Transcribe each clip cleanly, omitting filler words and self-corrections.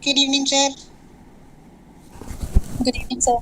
Good evening, sir. Good evening, sir.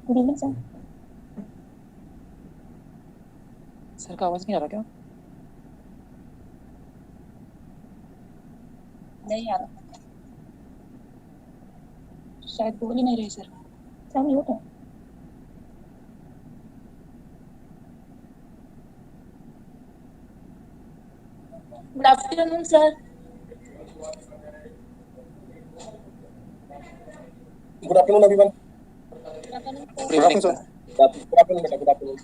Good evening, sir. Sir का आवाज नहीं आ रहा क्या? नहीं आ रहा। शायद बोल ही नहीं रही सर। सर म्यूट है। Good afternoon sir. Good afternoon everyone. Good evening sir. Good afternoon बेटा, good afternoon.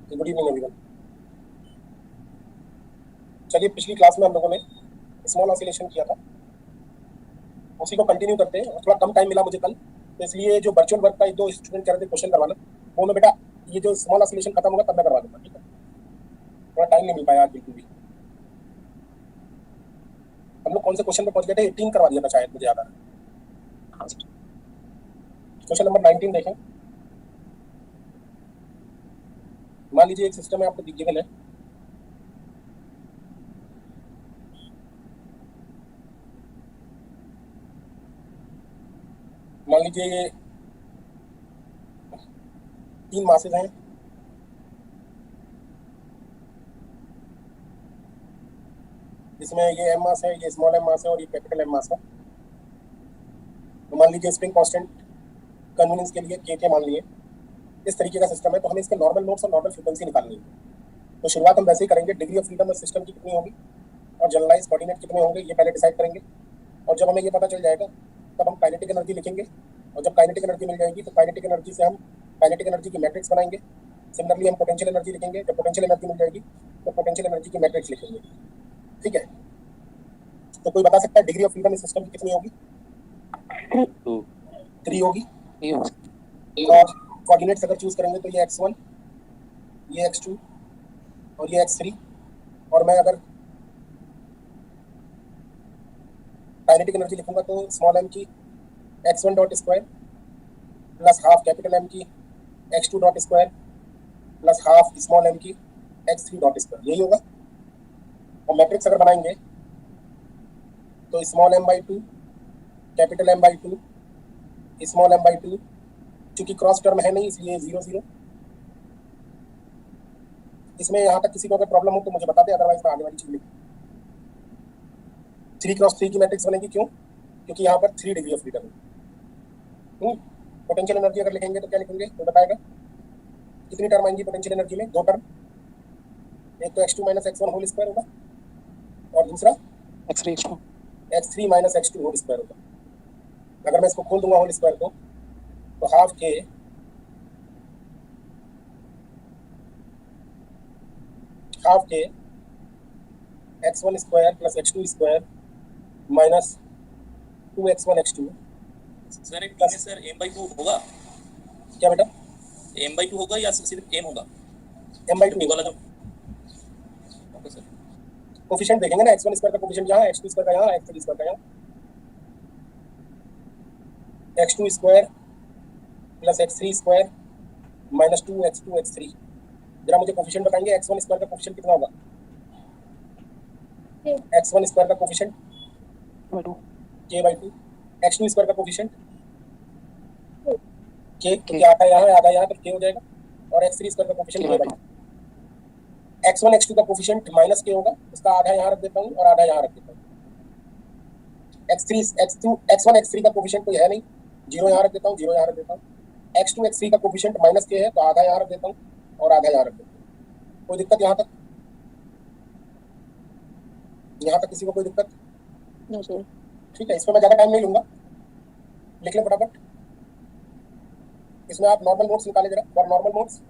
Good evening everyone. चलिए, पिछली क्लास में हम लोगों ने स्मॉल ऑसिलेशन किया था, उसी को कंटिन्यू करते हैं। थोड़ा कम टाइम मिला मुझे कल, तो इसलिए जो वर्चुअल वर्क का एक दो स्टूडेंट कह रहे थे क्वेश्चन करवाना, वो मैं बेटा ये जो स्मॉल ऑसिलेशन खत्म होगा तब मैं करवा दूंगा, ठीक है? थोड़ा टाइम नहीं मिल पाया आज बिल्कुल भी। हम लोग कौन से क्वेश्चन पे पहुंच गए थे? 18 करवा दिया था शायद, मुझे याद आ रहा है। हाँ सर। क्वेश्चन नंबर 19 देखें। मान लीजिए एक सिस्टम है, आपको गिवन है मान लीजिए ये 3 मासेज हैं, जिसमें ये एम मास है, ये स्मॉल एम मास है और ये कैपिटल एम मास है। तो मान लीजिए स्प्रिंग कांस्टेंट कन्वीनियंस के लिए के मान लिए इस तरीके का सिस्टम है, तो हमें इसके नॉर्मल मोड्स और नॉर्मल फ्रीक्वेंसी निकालनी है। तो शुरुआत हम वैसे ही करेंगे, degree of freedom of system की कितनी होगी और जनरलाइज कोऑर्डिनेट कितने होंगे ये पहले डिसाइड करेंगे। और जब हमें ये पता चल जाएगा तब हम काइनेटिक एनर्जी लिखेंगे, और जब काइनेटिक एनर्जी मिल जाएगी तो काइनेटिक एनर्जी से हम काइनेटिक एनर्जी की मैट्रिक्स बनाएंगे। सिमिलरली हम पोटेंशियल एनर्जी लिखेंगे, जब पोटेंशियल एनर्जी मिल जाएगी तो पोटेंशियल एनर्जी की मैट्रिक्स लिखेंगे, ठीक है? तो कोई बता सकता है डिग्री ऑफ फ्रीडम इस सिस्टम की कितनी होगी? 3 होगी। और कोऑर्डिनेट्स अगर चूज करेंगे तो ये x1, ये x2 और ये x3। और मैं अगर काइनेटिक एनर्जी लिखूंगा तो स्मॉल m की x1 dot square plus half capital M की x2 dot square plus half small m की x3 डॉट स्क्वायर, यही होगा। और मैट्रिक्स अगर बनाएंगे तो small m/2 capital M/2 small m/2, क्योंकि क्रॉस टर्म है नहीं इसलिए 0 0। इसमें यहाँ तक किसी को अगर प्रॉब्लम हो तो मुझे बता दे, अदरवाइज मैं आगे वाली चीज लिखूँ। 3 क्रॉस 3 की मैट्रिक्स बनेगी, क्यों? क्योंकि यहाँ पर 3 डिग्री ऑफ फ्रीडम है। पोटेंशियल एनर्जी अगर लिखेंगे तो क्या लिखेंगे तो बताएगा कितनी टर्म आएंगी पोटेंशियल एनर्जी में? 2 टर्म, एक तो x2 minus x1 whole square होगा और दूसरा x3 minus x2 whole square होगा। अगर मैं इसको खोल दूंगा होल स्क्वायर को तो हाफ के x1 square plus x2 square minus 2x1 x2। Sir एक प्लस सर m/2 होगा क्या बेटा? m/2 होगा या सिर्फ m होगा? m/2 वाला जो ओके सर। कोफिशिएंट देखेंगे ना, x1 स्क्वायर का कोफिशिएंट यहाँ, x2 स्क्वायर का यहाँ, x3 स्क्वायर का यहाँ। x2 square plus x3 square minus 2x2 x3। जरा मुझे कोफिशिएंट बताएंगे x1 स्क्वायर का कोफिशिएंट कितना होगा? x1 स्क्वायर का कोफिशिएंट k/2, x2 स्क्वायर का कोफिशिएंट k, क्योंकि आधा यहाँ है आधा यहाँ, तो k हो जाएगा। और x3 स्क्वायर का कोफिशिएंट k/2। x1 x2 का कोफिशिएंट माइनस k होगा, उसका आधा यहाँ रख देता हूँ और आधा यहाँ रख देता हूँ। x3 x2 x1 x3 का कोफिशिएंट कोई है नहीं, 0 यहाँ रख देता हूँ, 0 यहाँ रख देता हूँ। x2 x3 का कोफिशिएंट माइनस के है तो आधा यहाँ रख देता हूँ और आधा यहाँ रख देता हूँ। कोई दिक्कत यहाँ तक? यहाँ तक किसी को कोई दिक्कत? No sir. ठीक है, इसमें मैं ज़्यादा टाइम नहीं लूंगा, लिख लें फटाफट। इसमें आप नॉर्मल मोड्स निकाले जरा, फॉर नॉर्मल मोड्स।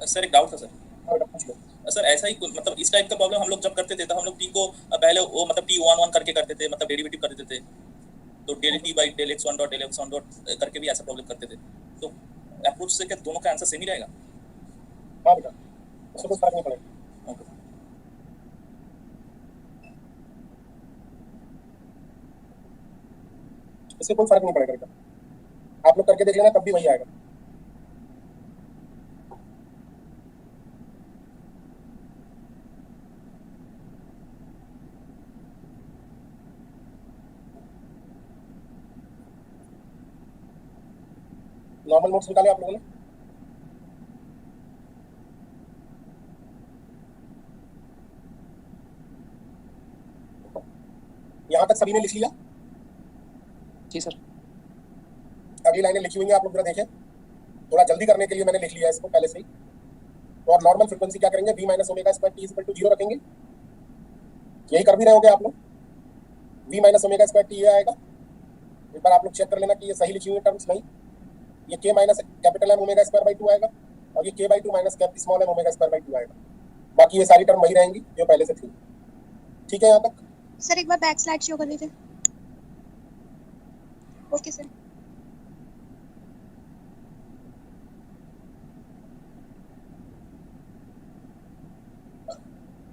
सर एक डाउट था सर। और पूछ लो सर ऐसा ही मतलब इस टाइप का प्रॉब्लम हम लोग जब करते थे तो हम लोग टी को पहले वो मतलब टी वन वन करके करते थे, मतलब डेरिवेटिव कर देते थे, तो del T by del X one dot del X one dot करके भी ऐसा प्रॉब्लम करते थे। तो अप्रोच से क्या दोनों का आंसर सेम ही रहेगा? हाँ बेटा, उससे कोई फर्क नहीं पड़ेगा। ओके इससे कोई फर्क नहीं पड़ेगा बेटा, आप लोग करके देख लेना तब भी वही आएगा। नॉर्मल मोड्स निकाले आप लोगों ने? यहाँ तक सभी ने लिख लिया? जी सर। अगली लाइनें लिखी हुई हैं, आप लोग जरा देखें। थोड़ा जल्दी करने के लिए मैंने लिख लिया है इसको पहले से ही। और नॉर्मल फ्रीक्वेंसी क्या करेंगे? v minus omega square T equal to 0 रखेंगे। यही कर भी रहे होगे आप लोग। v minus omega square T ये आएगा। एक बार आप लोग चेक कर लेना कि ये सही लिखी हुई टर्म्स नहीं। ये k minus capital M omega square by 2 आएगा और ये k by 2 minus cap small m omega square by 2 आएगा। बाकी ये सारी टर्म वही रहेंगी जो पहले से थी। ठीक है यहाँ तक? सर एक बार बैक स्लाइड शो कर दीजिए। Okay sir.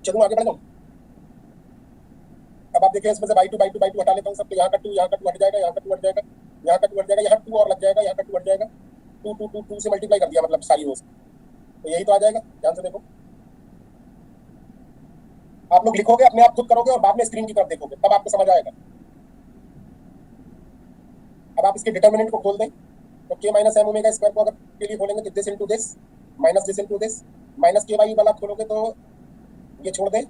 चलूँ आगे बढ़ जाऊँ? अब आप देखिए इसमें से बाई टू हटा लेता हूँ सब। यहाँ का 2 हट जाएगा, यहाँ का 2 हट जाएगा, यहाँ का 2 हट जाएगा, यहाँ 2 और लग जाएगा, यहाँ का 2 हट जाएगा। 2 से मल्टीप्लाई कर दिया मतलब सारी रोज, तो यही तो आ जाएगा। ध्यान से देखो, आप लोग लिखोगे अपने आप खुद करोगे और बाद में स्क्रीन की तरफ देखोगे तब आपको समझ आएगा। अब आप इसके डिटर्मिनेंट को खोल दें तो k माइनस एम ओमेगा स्क्वायर को अगर के लिए खोलेंगे तो this into this minus this into this, minus के वाई वाला खोलोगे तो ये छोड़ दें,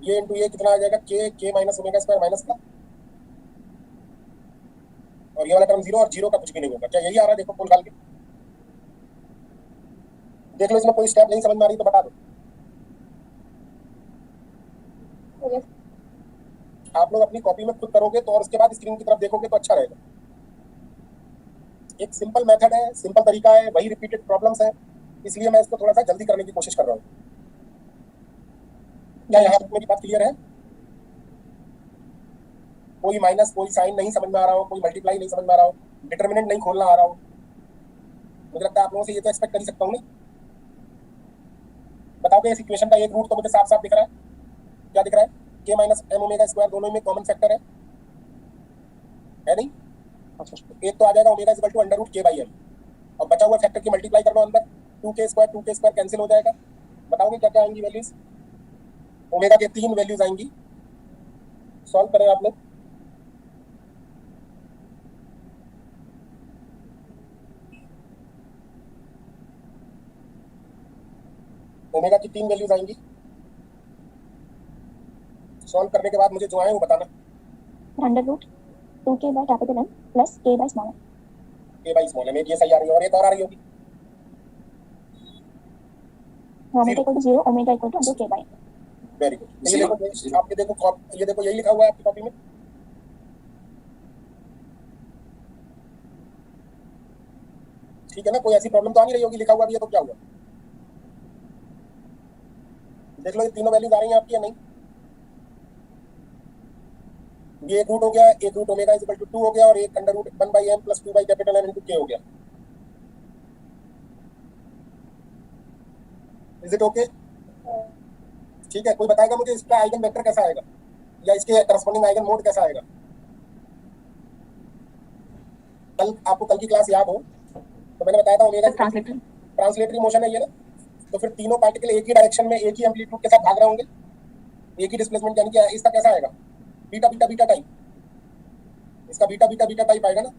ये इनटू ये कितना आ जाएगा? k minus omega square minus का, और ये वाला टर्म 0 और 0 का कुछ भी नहीं होगा। क्या यही आ रहा है? देखो खोल खाल के देख लो। इसमें कोई स्टेप नहीं समझ में आ रही तो बता दो। आप लोग अपनी कॉपी में खुद करोगे तो और उसके बाद स्क्रीन की तरफ देखोगे तो अच्छा रहेगा। एक सिंपल मेथड है, सिंपल तरीका है, वही रिपीटेड प्रॉब्लम्स है, इसलिए मैं इसको थोड़ा सा जल्दी करने की कोशिश कर रहा हूँ। क्या यहाँ तक मेरी बात क्लियर है? कोई माइनस कोई साइन नहीं समझ में आ रहा हो, कोई मल्टीप्लाई नहीं समझ में आ रहा हो, डिटर्मिनेंट नहीं खोलना आ रहा हो? मुझे लगता है आप लोगों से ये तो एक्सपेक्ट कर ही सकता हूँ नहीं? बताओगे इस इक्वेशन का एक रूट तो मुझे साफ साफ दिख रहा है। क्या दिख रहा है? k माइनस एम ओमेगा स्क्वायर, दोनों में कॉमन फैक्टर है नहीं? एक तो आ जाएगा omega is equal to under root k by M, और बचा हुआ फैक्टर की मल्टीप्लाई कर लो अंदर, 2k स्क्वायर कैंसिल हो जाएगा। बताओगे क्या क्या आएंगी वैल्यूज? ओमेगा के 3 वैल्यूज आएंगी। सॉल्व करें आप लोग। ओमेगा की 3 वैल्यूज आएंगी। सॉल्व करने के बाद मुझे जो आए वो बताना। Under root 2k by capital M plus k by small m. k by small m, ये सही आ रही है और एक और आ रही होगी। Omega equal to 0, omega equal to under k by. Very good. ये देखो, आप ये देखो यही लिखा हुआ है आपकी कॉपी में। ठीक है ना? कोई ऐसी प्रॉब्लम तो आ नहीं रही होगी, लिखा हुआ भी है तो क्या हुआ? देख लो ये तीनों वैल्यूज आ रही हैं आपकी या नहीं? ये एक रूट हो गया, एक root omega is equal to 2 हो गया और एक under root 1 by M plus 2 by capital M into k हो गया। Is it okay? ठीक है, कोई बताएगा मुझे इसका आइगन वेक्टर कैसा आएगा या इसके करस्पॉन्डिंग आइगन मोड कैसा आएगा? कल आपको कल की क्लास याद हो तो मैंने बताया था ओमेगा ट्रांसलेटरी मोशन है ये ना, तो फिर तीनों पार्टिकल एक ही डायरेक्शन में एक ही एम्पलीट्यूड के साथ भाग रहे होंगे, एक ही डिस्प्लेसमेंट, यानी कि इसका कैसा आएगा? Beta beta beta type. इसका बीटा बीटा बीटा टाइप आएगा ना?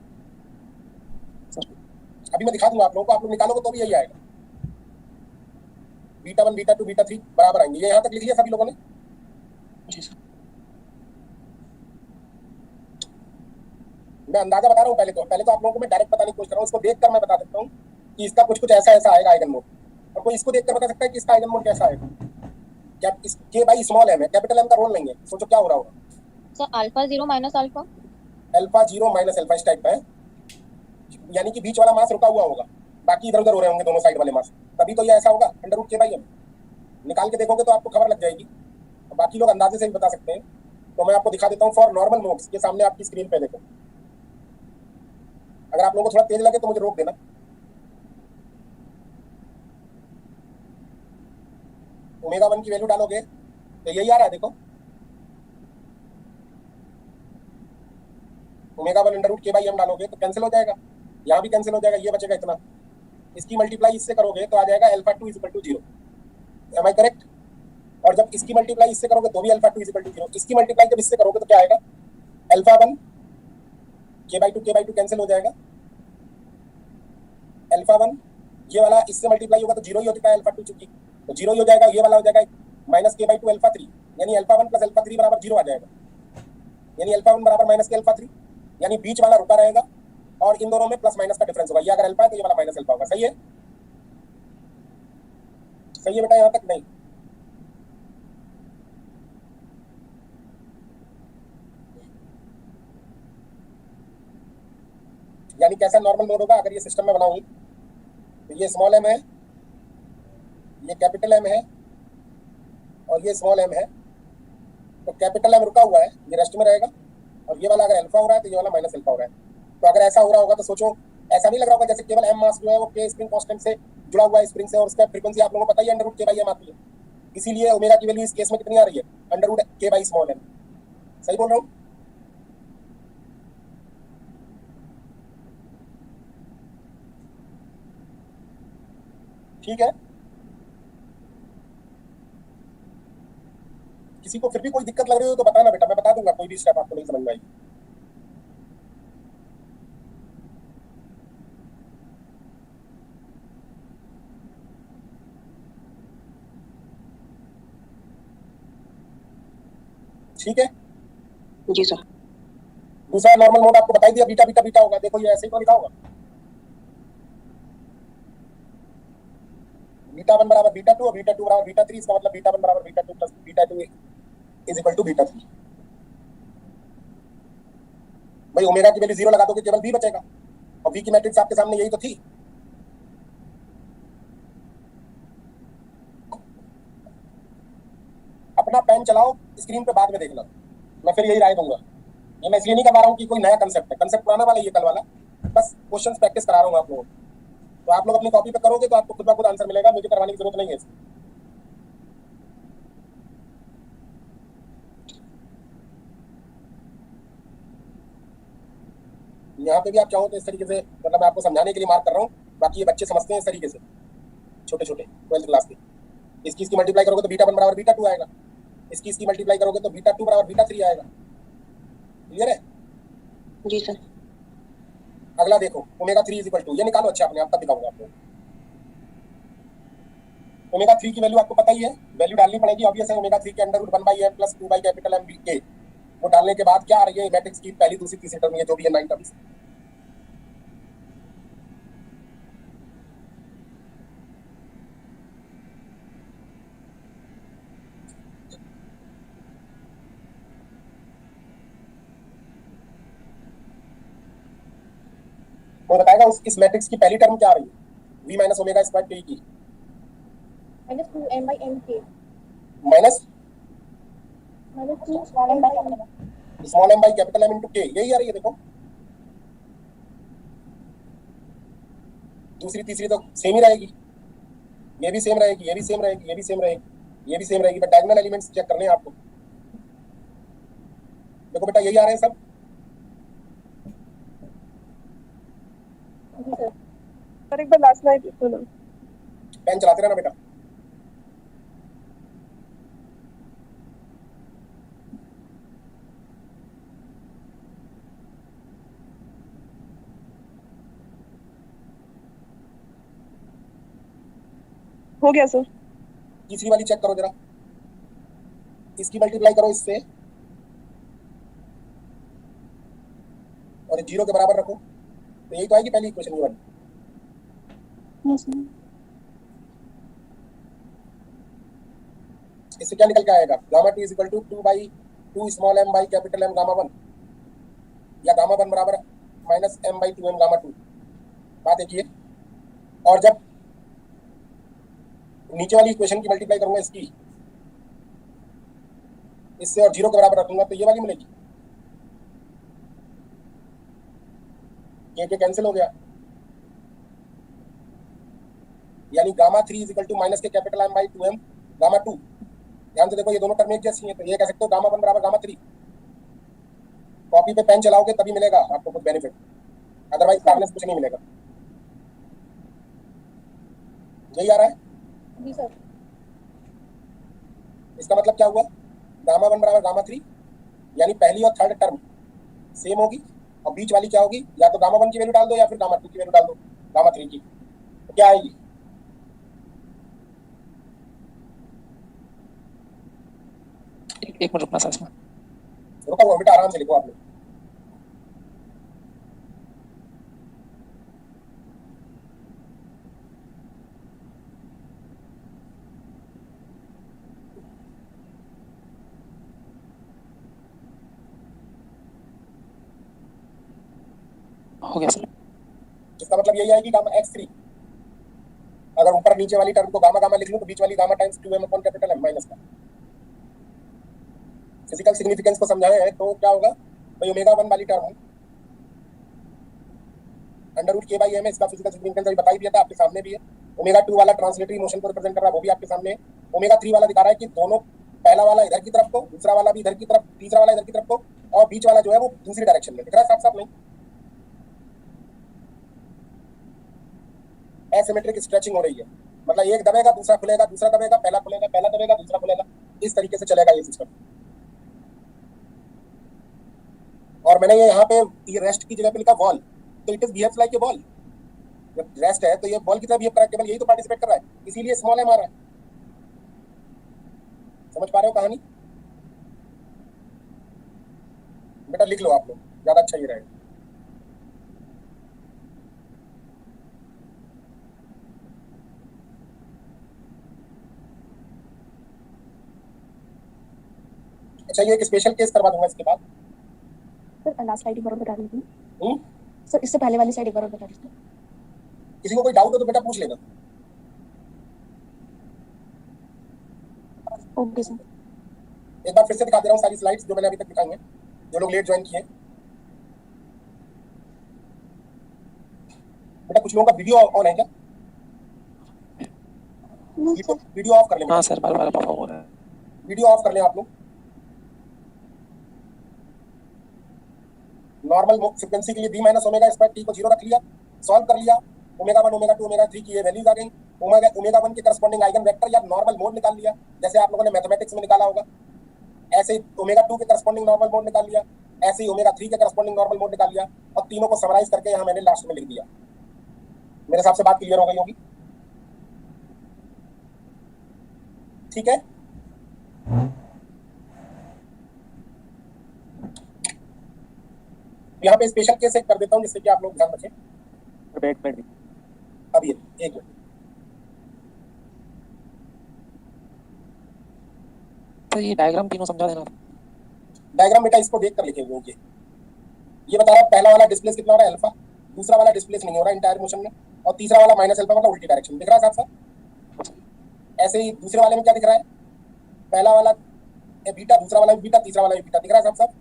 अभी मैं दिखा दूंगा आप लोगों को, आप लोग निकालोगे तो भी यही आएगा। बीटा 1 बीटा 2 बीटा 3 बराबर आएंगे। ये यहाँ तक लिख लिया सभी लोगों ने? मैं अंदाजा बता रहा हूँ। पहले तो आप लोगों को मैं डायरेक्ट बताने की कोशिश कर रहा हूँ। इसको देखकर मैं बता सकता हूँ कि इसका कुछ ऐसा आएगा आइगन मोड, और कोई इसको देखकर बता सकता है कि इसका आइगन मोड कैसा आएगा। क्या के बाई स्मॉल एम है, कैपिटल एम का रोल नहीं है। सोचो क्या हो रहा होगा। Sir alpha 0 minus alpha, alpha 0 minus alpha इस टाइप का है, यानी कि बीच वाला मास रुका हुआ होगा, बाकी इधर उधर हो रहे होंगे दोनों साइड वाले मास, तभी तो ये ऐसा होगा। अंडर रूट के बाई एम निकाल के देखोगे तो आपको खबर लग जाएगी। बाकी लोग अंदाजे से भी बता सकते हैं, तो मैं आपको दिखा देता हूँ फॉर नॉर्मल मोड्स। ये सामने आपकी स्क्रीन पे देखो। अगर आप लोगों को थोड़ा तेज लगे तो मुझे रोक देना। ओमेगा 1 की वैल्यू डालोगे तो यही आ रहा है, देखो ओमेगा 1 अंडर रूट के बाई एम डालोगे तो कैंसिल हो जाएगा, यहाँ भी कैंसिल हो जाएगा, ये बचेगा इतना। इसकी मल्टीप्लाई इससे करोगे तो आ जाएगा alpha 2 is equal to 0। Am I correct? और जब इसकी मल्टीप्लाई इससे करोगे तो भी अल्फा 2 इज इक्वल टू 0। इसकी मल्टीप्लाई जब इससे करोगे तो क्या आएगा, अल्फा 1 के बाई टू कैंसिल हो जाएगा। अल्फा 1 ये वाला इससे मल्टीप्लाई होगा तो 0 ही होता है, अल्फा 2 चूंकि तो 0 ही हो जाएगा। ये वाला हो जाएगा माइनस के बाई टू अल्फा 3, यानी अल्फा 1 प्लस अल्फा 3 बराबर 0 आ जाएगा, यानी अल्फा 1 बराबर माइनस के अल्फा 3, यानी बीच वाला रुका रहेगा और इन दोनों में प्लस माइनस का डिफरेंस होगा। ये अगर अल्फा है तो ये वाला माइनस अल्फा होगा। सही है? सही है बेटा, यहाँ तक नहीं? यानी कैसा नॉर्मल मोड होगा अगर ये सिस्टम में बनाऊंगी तो ये स्मॉल एम है, ये कैपिटल एम है और ये स्मॉल एम है। तो कैपिटल एम रुका हुआ है, ये रेस्ट में रहेगा, और ये वाला अगर अल्फा हो रहा है तो ये वाला माइनस अल्फा हो रहा है। तो अगर ऐसा हो रहा होगा तो सोचो ऐसा नहीं लग रहा होगा जैसे केवल एम मास जो है वो के स्प्रिंग कांस्टेंट से जुड़ा हुआ है स्प्रिंग से, और उसका फ्रीक्वेंसी आप लोगों को पता ही है अंडर रूट के बाई एम आती है। इसीलिए ओमेगा की वैल्यू इस केस में कितनी आ रही है, अंडर रूट के बाई स्मॉल एम। सही बोल रहा हूँ? ठीक है? किसी को फिर भी कोई दिक्कत लग रही हो तो बताना बेटा, मैं बता दूंगा कोई भी स्टेप आपको नहीं समझ में आएगी। ठीक है जी सर। दूसरा नॉर्मल मोड आपको बताई दिया, बीटा बीटा बीटा होगा। देखो ये ऐसे ही तो लिखा होगा, बीटा 1 बराबर बीटा 2 और बीटा 2 बराबर बीटा 3। इसका मतलब बीटा 1 बराबर beta 2 plus beta 2 is equal to beta 3। भाई ओमेगा की वैल्यू 0 लगा दोगे केवल बी बचेगा, और बी की मैट्रिक्स आपके सामने यही तो थी। अपना पेन चलाओ, स्क्रीन पे बाद में देखना, मैं फिर यही राय दूंगा। ये मैं इसलिए नहीं करवा रहा हूँ कि कोई नया कंसेप्ट है, कंसेप्ट पुराना वाला ये कल वाला, बस क्वेश्चंस प्रैक्टिस करा रहा हूँ आप लोगों को। तो आप लोग अपनी कॉपी पे करोगे तो आपको खुद ब खुद आंसर मिलेगा, मुझे करवाने की जरूरत नहीं है। यहाँ पे भी आप चाहो तो इस तरीके से, मतलब मैं आपको समझाने के लिए मार्क कर रहा हूँ, बाकी ये बच्चे समझते हैं इस तरीके से, छोटे छोटे 12th क्लास के। इसकी मल्टीप्लाई करोगे तो बीटा 1 बराबर बीटा 2 आएगा, इसकी मल्टीप्लाई करोगे तो बीटा 2 बराबर बीटा 3 आएगा। क्लियर है? जी सर। अगला देखो ओमेगा 3 इज इक्वल टू, ये निकालो अच्छा अपने आप, तब दिखाऊंगा आपको। ओमेगा 3 की वैल्यू आपको पता ही है, वैल्यू डालनी पड़ेगी, ऑब्वियस है। ओमेगा 3 के under root 1 by M plus 2 by capital M B के, वो डालने के बाद क्या आ रही है मैट्रिक्स की पहली दूसरी तीसरी टर्म, ये जो भी है 9 टर्म्स। वो बताएगा इस मैट्रिक्स की पहली टर्म क्या आ रही है, v minus omega square T की माइनस 2m बाई m के, minus 2 small m by m, small m by capital M into k, यही आ रही है। देखो दूसरी तीसरी तो सेम ही रहेगी, ये भी सेम रहेगी, ये भी सेम रहेगी, ये भी सेम रहेगी, ये भी सेम रहेगी, बट डायगोनल एलिमेंट्स चेक करने हैं आपको। देखो बेटा यही आ रहे हैं सब। सर एक बार लास्ट नाइट सुनो, पेन चलाते रहना बेटा। हो गया सर। तीसरी वाली चेक करो जरा, इसकी मल्टीप्लाई करो इससे और 0 के बराबर रखो तो यही तो आएगी पहली इक्वेशन ये वाली। Yes sir. इससे क्या निकल के आएगा, gamma 2 equal to 2 small m by capital M gamma 1 या गामा 1 बराबर minus m by 2m gamma 2। बात एक ही है। और जब नीचे वाली इक्वेशन की मल्टीप्लाई करूंगा इसकी इससे और 0 के बराबर रखूंगा तो ये वाली मिलेगी। ये कैंसिल हो गया, यानी gamma 3 is equal to minus के capital M by 2m gamma 2। ध्यान से देखो ये दोनों टर्म एक जैसी हैं, तो ये कह सकते हो गामा 1 बराबर गामा 3। कॉपी पे पेन चलाओगे तभी मिलेगा आपको कुछ बेनिफिट, अदरवाइज करने से कुछ नहीं मिलेगा। यही आ रहा है जी सर। इसका मतलब क्या हुआ, गामा 1 बराबर गामा 3 यानी पहली और थर्ड टर्म सेम होगी और बीच वाली क्या होगी, या तो गामा 1 की वैल्यू डाल दो या फिर गामा 2 की वैल्यू डाल दो गामा 3 की, तो क्या आएगी। एक मिनट रुकना सर इसमें। रुको वो बेटा आराम से लिखो आप लोग। हो गया सर। इसका मतलब यही आएगी गामा x3। अगर ऊपर नीचे वाली टर्म को गामा गामा लिख लूं तो बीच वाली gamma times 2m upon capital M minus का। फिजिकल सिग्निफिकेंस को समझाए हैं तो क्या होगा भाई, ओमेगा 1 वाली term under root k by m है, इसका फिजिकल सिग्निफिकेंस अभी बता ही दिया था, आपके सामने भी है। ओमेगा 2 वाला ट्रांसलेटरी मोशन को रिप्रेजेंट कर रहा है, वो भी आपके सामने है। ओमेगा 3 वाला दिखा रहा है कि दोनों, पहला वाला इधर की तरफ को, दूसरा वाला भी इधर की तरफ, तीसरा वाला इधर की तरफ को, और बीच वाला जो है वो दूसरी डायरेक्शन में दिख रहा है साफ साफ नहीं। एसिमेट्रिक स्ट्रेचिंग हो रही है, मतलब एक दबेगा दूसरा खुलेगा, दूसरा दबेगा पहला खुलेगा, पहला दबेगा दूसरा खुलेगा, इस तरीके से चलेगा ये सिस्टम। और मैंने ये यहाँ पे ये रेस्ट की जगह पे लिखा वॉल, तो it is behaves like a ball. जब रेस्ट है तो ये बॉल की तरह बिहेव कर रहा है, केवल यही तो पार्टिसिपेट कर रहा है, इसीलिए स्मॉल एम आ रहा है। समझ पा रहे हो कहानी बेटा, लिख लो आप लोग, ज्यादा अच्छा ही रहेगा। अच्छा ये एक स्पेशल केस करवा दूंगा इसके बाद। सर लास्ट स्लाइड एक बार और बता दीजिए। सर इससे पहले वाली स्लाइड एक बार और बता दीजिए। किसी को कोई डाउट हो तो बेटा पूछ लेना। Okay sir. एक बार फिर से दिखा दे रहा हूँ सारी स्लाइड्स जो मैंने अभी तक दिखाई हैं, जो लोग लेट ज्वाइन किए। बेटा कुछ लोगों का वीडियो ऑन है क्या? वीडियो ऑफ कर लें। हाँ सर, बार बार ऑफ हो रहा है। वीडियो ऑफ कर लें आप लोग। नॉर्मल फ्रीक्वेंसी के लिए b minus omega square t को 0 रख लिया, सॉल्व कर लिया। ओमेगा 1 ओमेगा 2 ओमेगा 3 की ये वैल्यूज आ गई। ओमेगा 1 के करस्पॉन्डिंग आइगन वेक्टर या नॉर्मल मोड निकाल लिया, जैसे आप लोगों ने मैथमेटिक्स में निकाला होगा। ऐसे ही ओमेगा 2 के करस्पॉन्डिंग नॉर्मल मोड निकाल लिया, ऐसे ही ओमेगा 3 के करस्पॉन्डिंग नॉर्मल मोड निकाल लिया, और तीनों को समराइज करके यहाँ मैंने लास्ट में लिख दिया। मेरे हिसाब से बात क्लियर हो गई होगी, ठीक है। यहाँ पे स्पेशल केस एक कर देता हूँ जिससे कि आप लोग ध्यान रखें। वेट अभी एक मिनट, तो ये डायग्राम तीनों समझा देना। डायग्राम बेटा इसको देख कर लिखेंगे। ये बता रहा है पहला वाला डिस्प्लेस कितना हो रहा है अल्फा, दूसरा वाला डिस्प्लेस नहीं हो रहा है इंटायर मोशन में, और तीसरा वाला माइनस अल्फा मतलब उल्टी डायरेक्शन दिख रहा है साफ साफ। ऐसे ही दूसरे वाले में क्या दिख रहा है, पहला वाला बीटा, दूसरा वाला भी बीटा, तीसरा वाला भी बीटा दिख रहा है साफ साफ।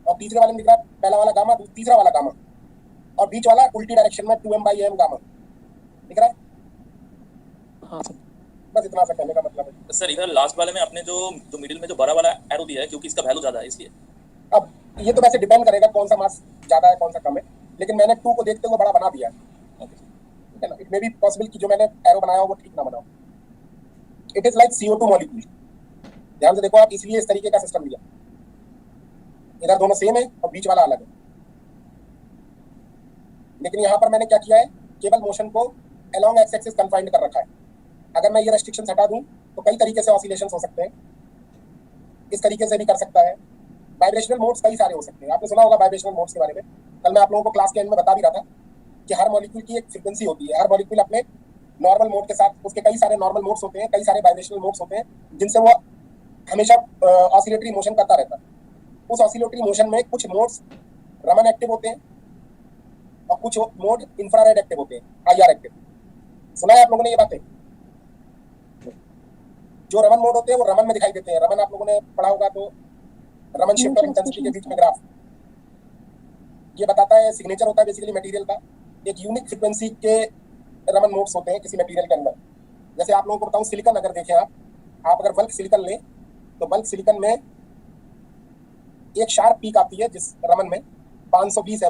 और तीसरे वाले में दिख रहा है पहला वाला गामा, तीसरा वाला गामा, और बीच वाला उल्टी डायरेक्शन में 2m/m गामा दिख रहा है। हाँ सर, बस इतना सा कहने का मतलब है। सर इधर लास्ट वाले में आपने जो मिडिल में जो बड़ा वाला एरो दिया है, क्योंकि इसका वैल्यू ज्यादा है इसलिए। अब ये तो वैसे डिपेंड करेगा कौन सा मास ज्यादा है कौन सा कम है, लेकिन मैंने 2 को देखते हुए बड़ा बना दिया है, ठीक है ना। इट मे बी पॉसिबल कि जो मैंने एरो बनाया हो वो ठीक ना बनाओ। It is like CO2 molecule, ध्यान से देखो आप, इसलिए इस तरीके का सिस्टम दिया। इधर दोनों सेम है और बीच वाला अलग है, लेकिन यहाँ पर मैंने क्या किया है, केवल मोशन को अलोंग एक्स एक्सिस कन्फाइंड कर रखा है। अगर मैं ये रेस्ट्रिक्शन हटा दूं तो कई तरीके से ऑसिलेशंस हो सकते हैं, इस तरीके से भी कर सकता है। वाइब्रेशनल मोड्स कई सारे हो सकते हैं, आपने सुना होगा वाइब्रेशनल मोड्स के बारे में। कल मैं आप लोगों को क्लास के एंड में बता भी रहा था कि हर मॉलिक्यूल की एक फ्रीक्वेंसी होती है। हर मॉलिक्यूल अपने नॉर्मल मोड के साथ, उसके कई सारे नॉर्मल मोड्स होते हैं, कई सारे वाइब्रेशनल मोड्स होते हैं, जिनसे वो हमेशा ऑसिलेटरी मोशन करता रहता है। उस ऑसिलेटरी मोशन में कुछ मोड्स रमन एक्टिव होते हैं और कुछ मोड इंफ्रारेड एक्टिव होते हैं, IR एक्टिव। सुना है आप लोगों ने ये बातें? जो रमन मोड होते हैं वो रमन में दिखाई देते हैं। रमन आप लोगों ने पढ़ा होगा तो रमन शिफ्ट और इंटेंसिटी के बीच में ग्राफ ये बताता है। सिग्नेचर होता है बेसिकली मटेरियल का। एक यूनिक फ्रीक्वेंसी के रमन मोड्स होते हैं किसी मटेरियल के अंदर। जैसे आप लोगों को बताऊं, सिलिकॉन अगर देखें आप अगर बल्क सिलिकॉन लें तो बल्क सिलिकॉन में एक शार्प पीक आती है जिस रमन में 520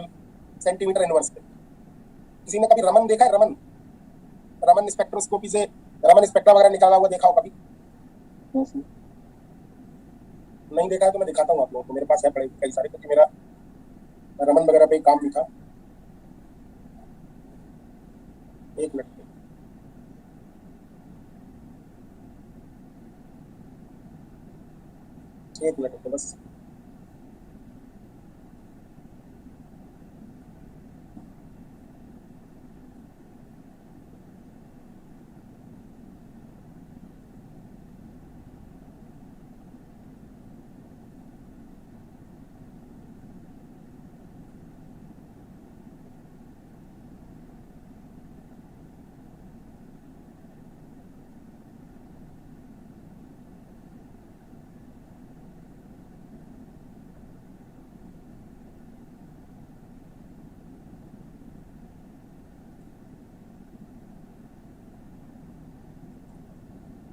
सेंटीमीटर इनवर्स पे। किसी ने कभी रमन देखा है? रमन स्पेक्ट्रोस्कोपी से रमन स्पेक्ट्रा वगैरह निकाला हुआ देखा हो कभी? नहीं देखा है तो मैं दिखाता हूँ आप लोगों को। मेरे पास है पड़े कई सारे, क्योंकि मेरा रमन वगैरह पे काम लिखा। एक मिनट, बस।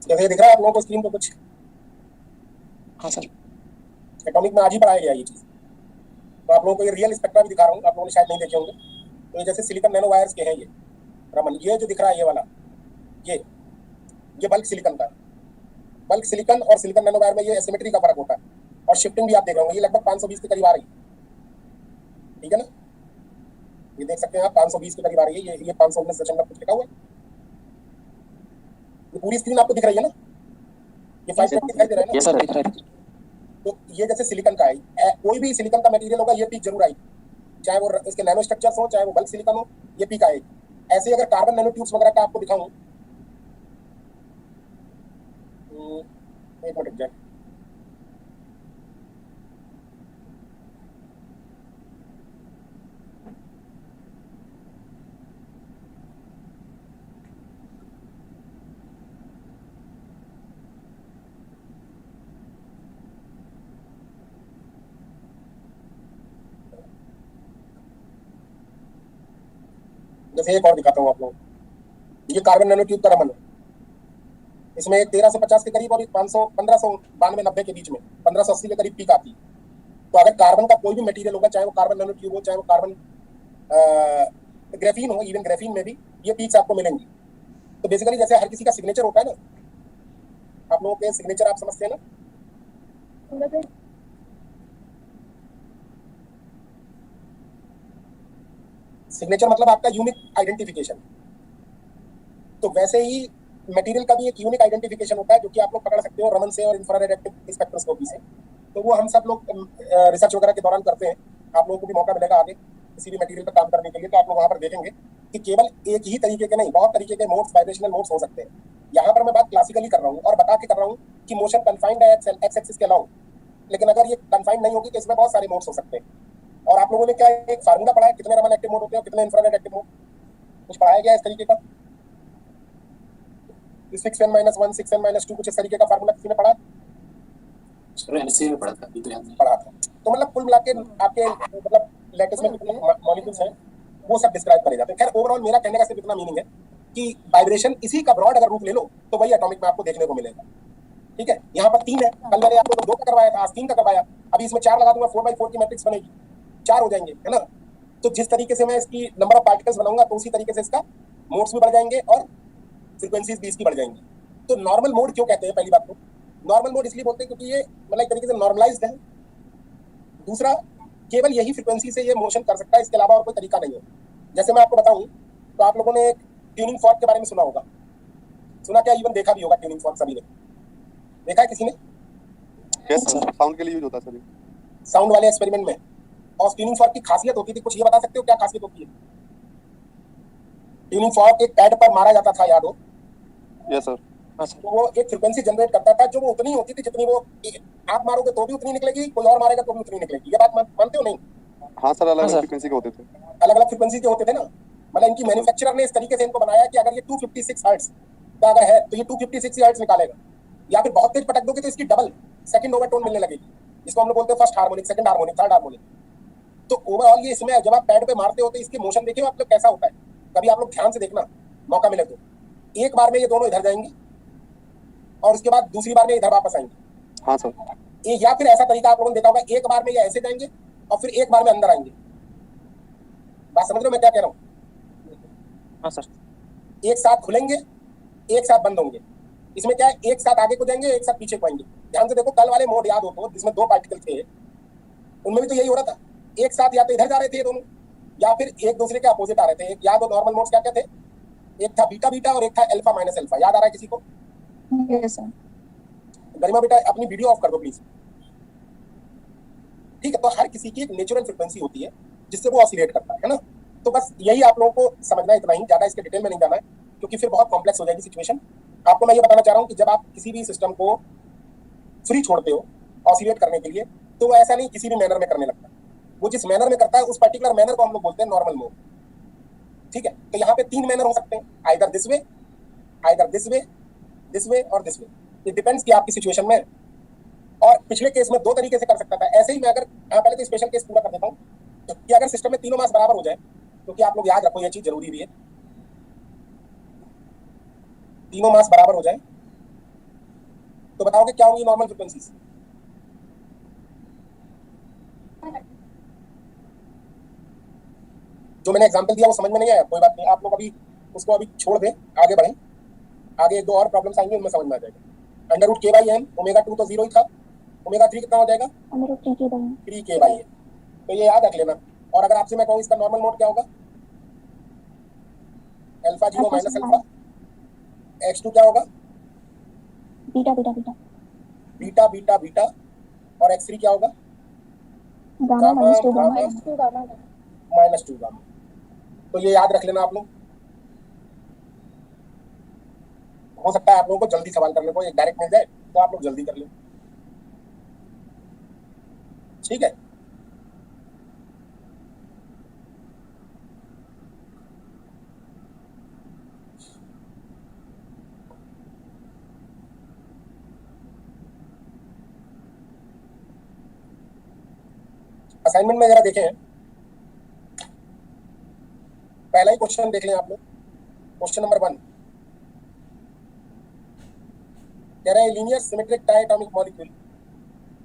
जैसे दिख रहा है आप लोगों को स्क्रीन पे कुछ? हाँ सर। एटॉमिक में आज ही पढ़ाया गया ये चीज। तो आप लोगों को ये रियल स्पेक्ट्रा भी दिखा रहा हूँ, आप लोगों ने शायद नहीं देखे होंगे। तो ये जैसे सिलिकॉन नैनो वायर्स के हैं ये रमन। ये जो दिख रहा है ये वाला, ये बल्क सिलिकॉन का। बल्क सिलिकॉन और सिलिकॉन नैनो वायर में ये एसिमेट्री का फर्क होता है। और शिफ्टिंग भी आप देख रहे होंगे, ये लगभग 520 के करीब आ रही है। ठीक है ना? ये देख सकते हैं आप 520 के करीब आ रही है। ये 519 कुछ लिखा हुआ है। ये पूरी स्क्रीन आपको दिख रही है ना? ये 5 दिखाई दे रहा है ना? ये सर दिख रहा है। तो ये जैसे सिलिकॉन का है, कोई भी सिलिकॉन का मटेरियल होगा ये पीक जरूर आएगी, चाहे वो इसके नैनो स्ट्रक्चर्स हो, चाहे वो बल्क सिलिकॉन हो, ये पीक आएगी। ऐसे अगर कार्बन नैनो ट्यूब्स वगैरह का आपको दिखाऊं, एक मिनट एग्जैक्ट, जैसे एक और दिखाता हूँ आप लोगों को। ये कार्बन नैनो ट्यूब का रमन है। इसमें 1350 के करीब और 1592 के बीच में 1580 के करीब पीक आती है। तो अगर कार्बन का कोई भी मटेरियल होगा, चाहे वो कार्बन नैनो ट्यूब हो, चाहे वो कार्बन ग्रेफीन हो, इवन ग्रेफीन में भी ये पीक्स आपको मिलेंगी। तो बेसिकली जैसे हर किसी का सिग्नेचर होता है ना, आप लोगों के सिग्नेचर आप समझते हैं ना? सिग्नेचर मतलब आपका यूनिक आइडेंटिफिकेशन। तो वैसे ही मटेरियल का भी एक यूनिक आइडेंटिफिकेशन होता है, जो कि आप लोग पकड़ सकते हो रमन से और इंफ्रारेड एक्टिव स्पेक्ट्रोस्कोपी से। तो वो हम सब लोग रिसर्च वगैरह के दौरान करते हैं। आप लोगों को भी मौका मिलेगा आगे किसी भी मटेरियल पर काम करने के लिए, तो आप लोग वहाँ पर देखेंगे कि केवल एक ही तरीके के नहीं, बहुत तरीके के मोड्स, वाइब्रेशनल मोड्स हो सकते हैं। यहाँ पर मैं बात क्लासिकली कर रहा हूँ और बता के कर रहा हूँ कि मोशन कन्फाइंड है एक्स एक्सिस के अलाउ, लेकिन अगर ये कन्फाइंड नहीं होगी तो इसमें बहुत सारे मोड्स हो सकते हैं। और आप लोगों ने क्या एक फार्मूला पढ़ा है कितने रमन एक्टिव मोड होते हैं, कितने इंफ्रारेड एक्टिव मोड, कुछ पढ़ाया गया इस तरीके का? 6n-1 6n-2 कुछ इस तरीके का फार्मूला किसी ने पढ़ा? पढ़ा था। तो मतलब कुल मिला के आपके मतलब लैटिस में कितने मॉलिक्यूल्स हैं वो सब डिस्क्राइब करे जाते हैं। खैर ओवरऑल मेरा कहने का सिर्फ इतना मीनिंग है कि वाइब्रेशन इसी का ब्रॉड अगर रूप ले लो तो वही एटॉमिक में आपको देखने को मिलेगा। ठीक है, यहाँ पर 3 है, कल मैंने आपको 2 का करवाया था, आज 3 का करवाया। अभी इसमें 4 लगा दूंगा, 4x4 की मैट्रिक्स बनेगी, 4 हो जाएंगे, है ना? तो जिस तरीके से मैं इसकी नंबर ऑफ पार्टिकल्स बनाऊंगा तो उसी तरीके से इसका मोड्स भी बढ़ जाएंगे और फ्रीक्वेंसीज भी इसकी बढ़ जाएंगी। तो नॉर्मल मोड क्यों कहते हैं? पहली बात तो नॉर्मल मोड इसलिए बोलते हैं क्योंकि ये मतलब एक तरीके से नॉर्मलाइज्ड है। दूसरा, केवल यही फ्रीक्वेंसी से ये मोशन कर सकता है, इसके अलावा और कोई तरीका नहीं है। जैसे मैं आपको बताऊं तो आप लोगों ने एक ट्यूनिंग फॉर्क के बारे में सुना होगा, सुना क्या? इवन देखा भी होगा ट्यूनिंग फॉर्क, सभी ने देखा है किसी ने? यस सर, साउंड के लिए यूज होता है सर। साउंड वाले एक्सपेरिमेंट में और ट्यूनिंग फॉर्क की खासियत होती थी, कुछ ये बता सकते हो क्या खासियत होती है? ट्यूनिंग फॉर्क एक पैड पर मारा जाता था, याद हो? Yes sir. हाँ सर। तो वो एक फ्रीक्वेंसी जनरेट करता था जो वो उतनी होती थी जितनी वो आप मारोगे तो भी उतनी निकलेगी, कोई और मारेगा तो भी उतनी निकलेगी। ये बात मानते हो नहीं? हाँ सर, अलग हाँ अलग सर। फ्रीक्वेंसी के होते थे। अलग अलग फ्रीक्वेंसी के होते थे ना। मतलब इनकी मैन्युफैक्चरर ने इस तरीके से इनको बनाया कि अगर ये 256 हर्ट्ज का अगर है तो ये 256 हर्ट्ज निकालेगा, या फिर बहुत तेज पटक दोगे तो इसकी डबल सेकंड ओवरटोन मिलने लगेगी, जिसको हम लोग बोलते हैं first harmonic, second harmonic, third harmonic. तो ओवरऑल ये इसमें जब आप पैड पे मारते हो तो इसके मोशन देखिए आप लोग कैसा होता है, कभी आप लोग ध्यान से देखना, मौका मिले तो। एक बार में ये दोनों इधर जाएंगे और उसके बाद दूसरी बार में इधर वापस आएंगे। हाँ सर। या फिर ऐसा तरीका आप लोगों ने देखा होगा, एक बार में ये ऐसे जाएंगे और फिर एक बार में अंदर आएंगे। बात समझ रहे हो मैं क्या कह रहा हूँ? हाँ सर। एक साथ खुलेंगे, एक साथ बंद होंगे। इसमें क्या है, एक साथ आगे को जाएंगे, एक साथ पीछे को आएंगे। ध्यान से देखो, कल वाले मोड याद हो तो जिसमें 2 पार्टिकल थे, उनमें भी तो यही हो रहा था, एक साथ या तो इधर जा रहे थे ये दोनों, या फिर एक दूसरे के अपोजिट आ रहे थे। एक याद हो नॉर्मल मोड्स क्या क्या थे? एक था बीटा बीटा और एक था अल्फा माइनस अल्फा। याद आ रहा है किसी को? Yes sir. गरिमा बेटा अपनी वीडियो ऑफ कर दो प्लीज। ठीक है, तो हर किसी की एक नेचुरल फ्रिक्वेंसी होती है जिससे वो ऑसिलेट करता है ना। तो बस यही आप लोगों को समझना है, इतना ही, ज्यादा इसके डिटेल में नहीं जाना है क्योंकि फिर बहुत कॉम्प्लेक्स हो जाएगी सिचुएशन। आपको मैं ये बताना चाह रहा हूँ कि जब आप किसी भी सिस्टम को फ्री छोड़ते हो ऑसिलेट करने के लिए, तो वो ऐसा नहीं किसी भी मैनर में करने लगता। वो जिस मैनर में करता है उस पर्टिकुलर मैनर को हम लोग बोलते हैं नॉर्मल मोड। ठीक है, तो यहाँ पे 3 मैनर हो सकते हैं, either this way, either this way, this way और दिस वे। इट डिपेंड्स कि आपकी सिचुएशन में। और पिछले केस में 2 तरीके से कर सकता था। ऐसे ही मैं अगर पहले तो स्पेशल केस पूरा कर देता हूँ कि अगर सिस्टम में तीनों मास बराबर हो जाए, क्योंकि आप लोग याद रखो ये चीज जरूरी भी है, तीनों मास बराबर हो जाए तो बताओगे क्या होंगी नॉर्मल फ्रिक्वेंसीज? जो मैंने एग्जांपल दिया वो समझ में नहीं आया, कोई बात नहीं, आप लोग अभी उसको अभी छोड़ दें, आगे बढ़ें। आगे 1-2 और प्रॉब्लम्स आएंगे, उनमें समझ में आ जाएगा। अंडर रूट k/m, ओमेगा 2 तो 0 ही था, ओमेगा 3 कितना हो जाएगा? 3 k/m। तो ये याद रख लेना। और अगर आपसे मैं कहूँ इसका नॉर्मल मोड क्या होगा? अल्फा 0 माइनस अल्फा, x2 क्या होगा? Beta beta beta beta beta beta, और x3 क्या होगा? Gamma minus 2 gamma minus 2 gamma. तो ये याद रख लेना आप लोग। हो सकता है आप लोगों को जल्दी सवाल करने को एक डायरेक्ट मिल जाए तो आप लोग जल्दी कर लें। ठीक है, असाइनमेंट में जरा देखें, पहला ही क्वेश्चन देख लें आप लोग। क्वेश्चन नंबर 1 कह रहे हैं linear symmetric diatomic molecule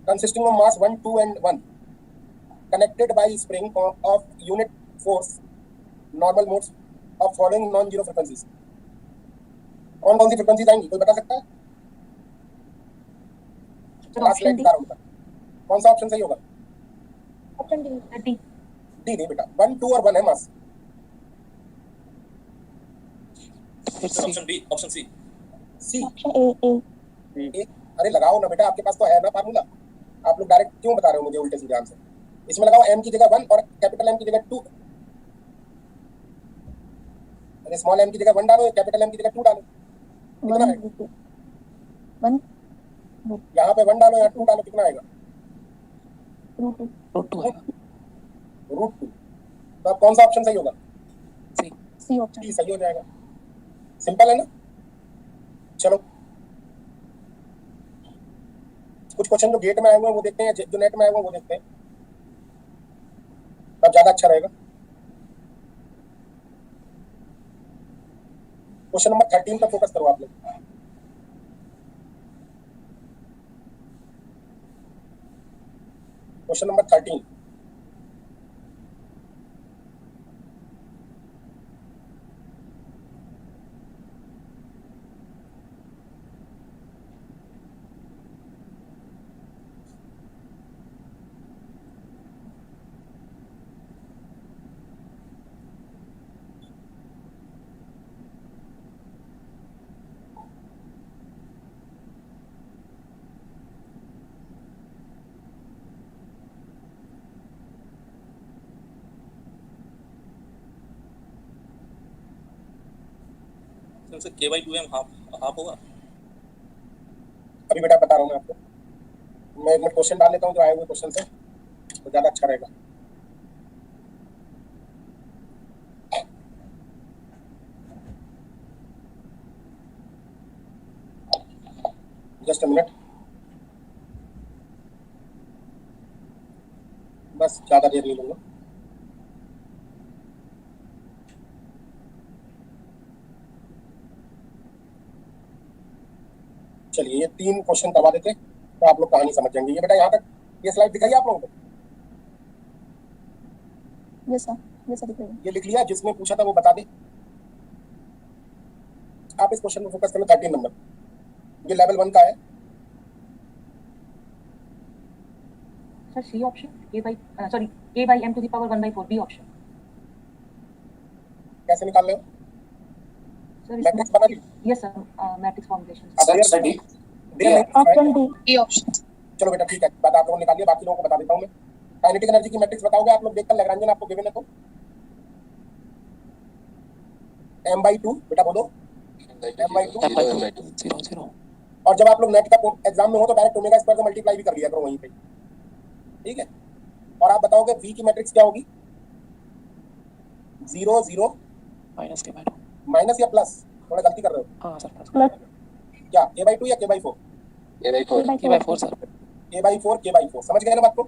consisting of mass 1 2 and 1 connected by spring of unit force normal modes of following non zero frequencies. कौन कौन सी फ्रिक्वेंसीज आएंगी, कोई बता सकता है? लास्ट स्लाइड दिखा रहा हूँ, कौन सा ऑप्शन सही होगा? Option D. डी नहीं बेटा, 1 2 और 1 है mass. Option B, option C. C option A. अरे लगाओ ना बेटा, आपके पास तो है ना फार्मूला। आप लोग डायरेक्ट क्यों बता रहे हो मुझे उल्टे सीधे आंसर? इसमें लगाओ m की जगह 1 और कैपिटल M की जगह 2। अरे स्मॉल m की जगह 1 डालो, कैपिटल M की जगह 2 डालो। कितना है? 1 यहाँ पे 1 डालो, यहाँ 2 डालो, कितना आएगा? Root 2 root 2। तो अब कौन सा ऑप्शन सही होगा? सी ऑप्शन सी सही हो जाएगा। सिंपल है ना? चलो कुछ क्वेश्चन जो गेट में आए हुए हैं वो देखते हैं, जो नेट में आए हुए हैं वो देखते हैं, तब ज्यादा अच्छा रहेगा। क्वेश्चन नंबर 13 पर फोकस करो आप लोग। क्वेश्चन नंबर 13 लेकिन sir k by 2m half होगा। अभी बेटा बता रहा हूँ मैं आपको, मैं एक मिनट क्वेश्चन डाल लेता हूँ जो आए हुए क्वेश्चन से, तो ज़्यादा अच्छा रहेगा। जस्ट अ मिनट, बस ज़्यादा देर नहीं लूँगा। चलिए ये 3 क्वेश्चन करवा देते तो आप लोग कहानी समझ जाएंगे। ये बेटा यहाँ तक ये स्लाइड दिखाई आप लोगों को? यस सर, यस सर दिख रही है। ये लिख लिया, जिसने पूछा था वो बता दे। आप इस क्वेश्चन में फोकस करें, 13 नंबर, ये लेवल 1 का है। Sir C option a by m to the power 1/4 B option. कैसे निकाल रहे हो? सर मैट्रिक्स बना ली? Yes sir, matrix formulation. Option D. Option D. E option. चलो बेटा ठीक है, बात आप लोगों ने निकालिए, बाकी लोगों को बता देता हूँ मैं। काइनेटिक एनर्जी की मैट्रिक्स बताओगे आप लोग देखकर, लैग्रांजियन आपको गिवन है तो m/2 बेटा बोलो, m/2 और जब आप लोग नेट का एग्जाम में हो तो डायरेक्ट ओमेगा स्क्वायर से मल्टीप्लाई भी कर लिया करो वहीं पे, ठीक है। और आप बताओगे v की मैट्रिक्स क्या होगी? 0 0 माइनस के बाय 2 माइनस या प्लस? थोड़ा गलती कर रहे हो। हाँ सर प्लस क्या k/2 या k/4? k/4 sir. k/4 k/4 समझ गए ना बात को?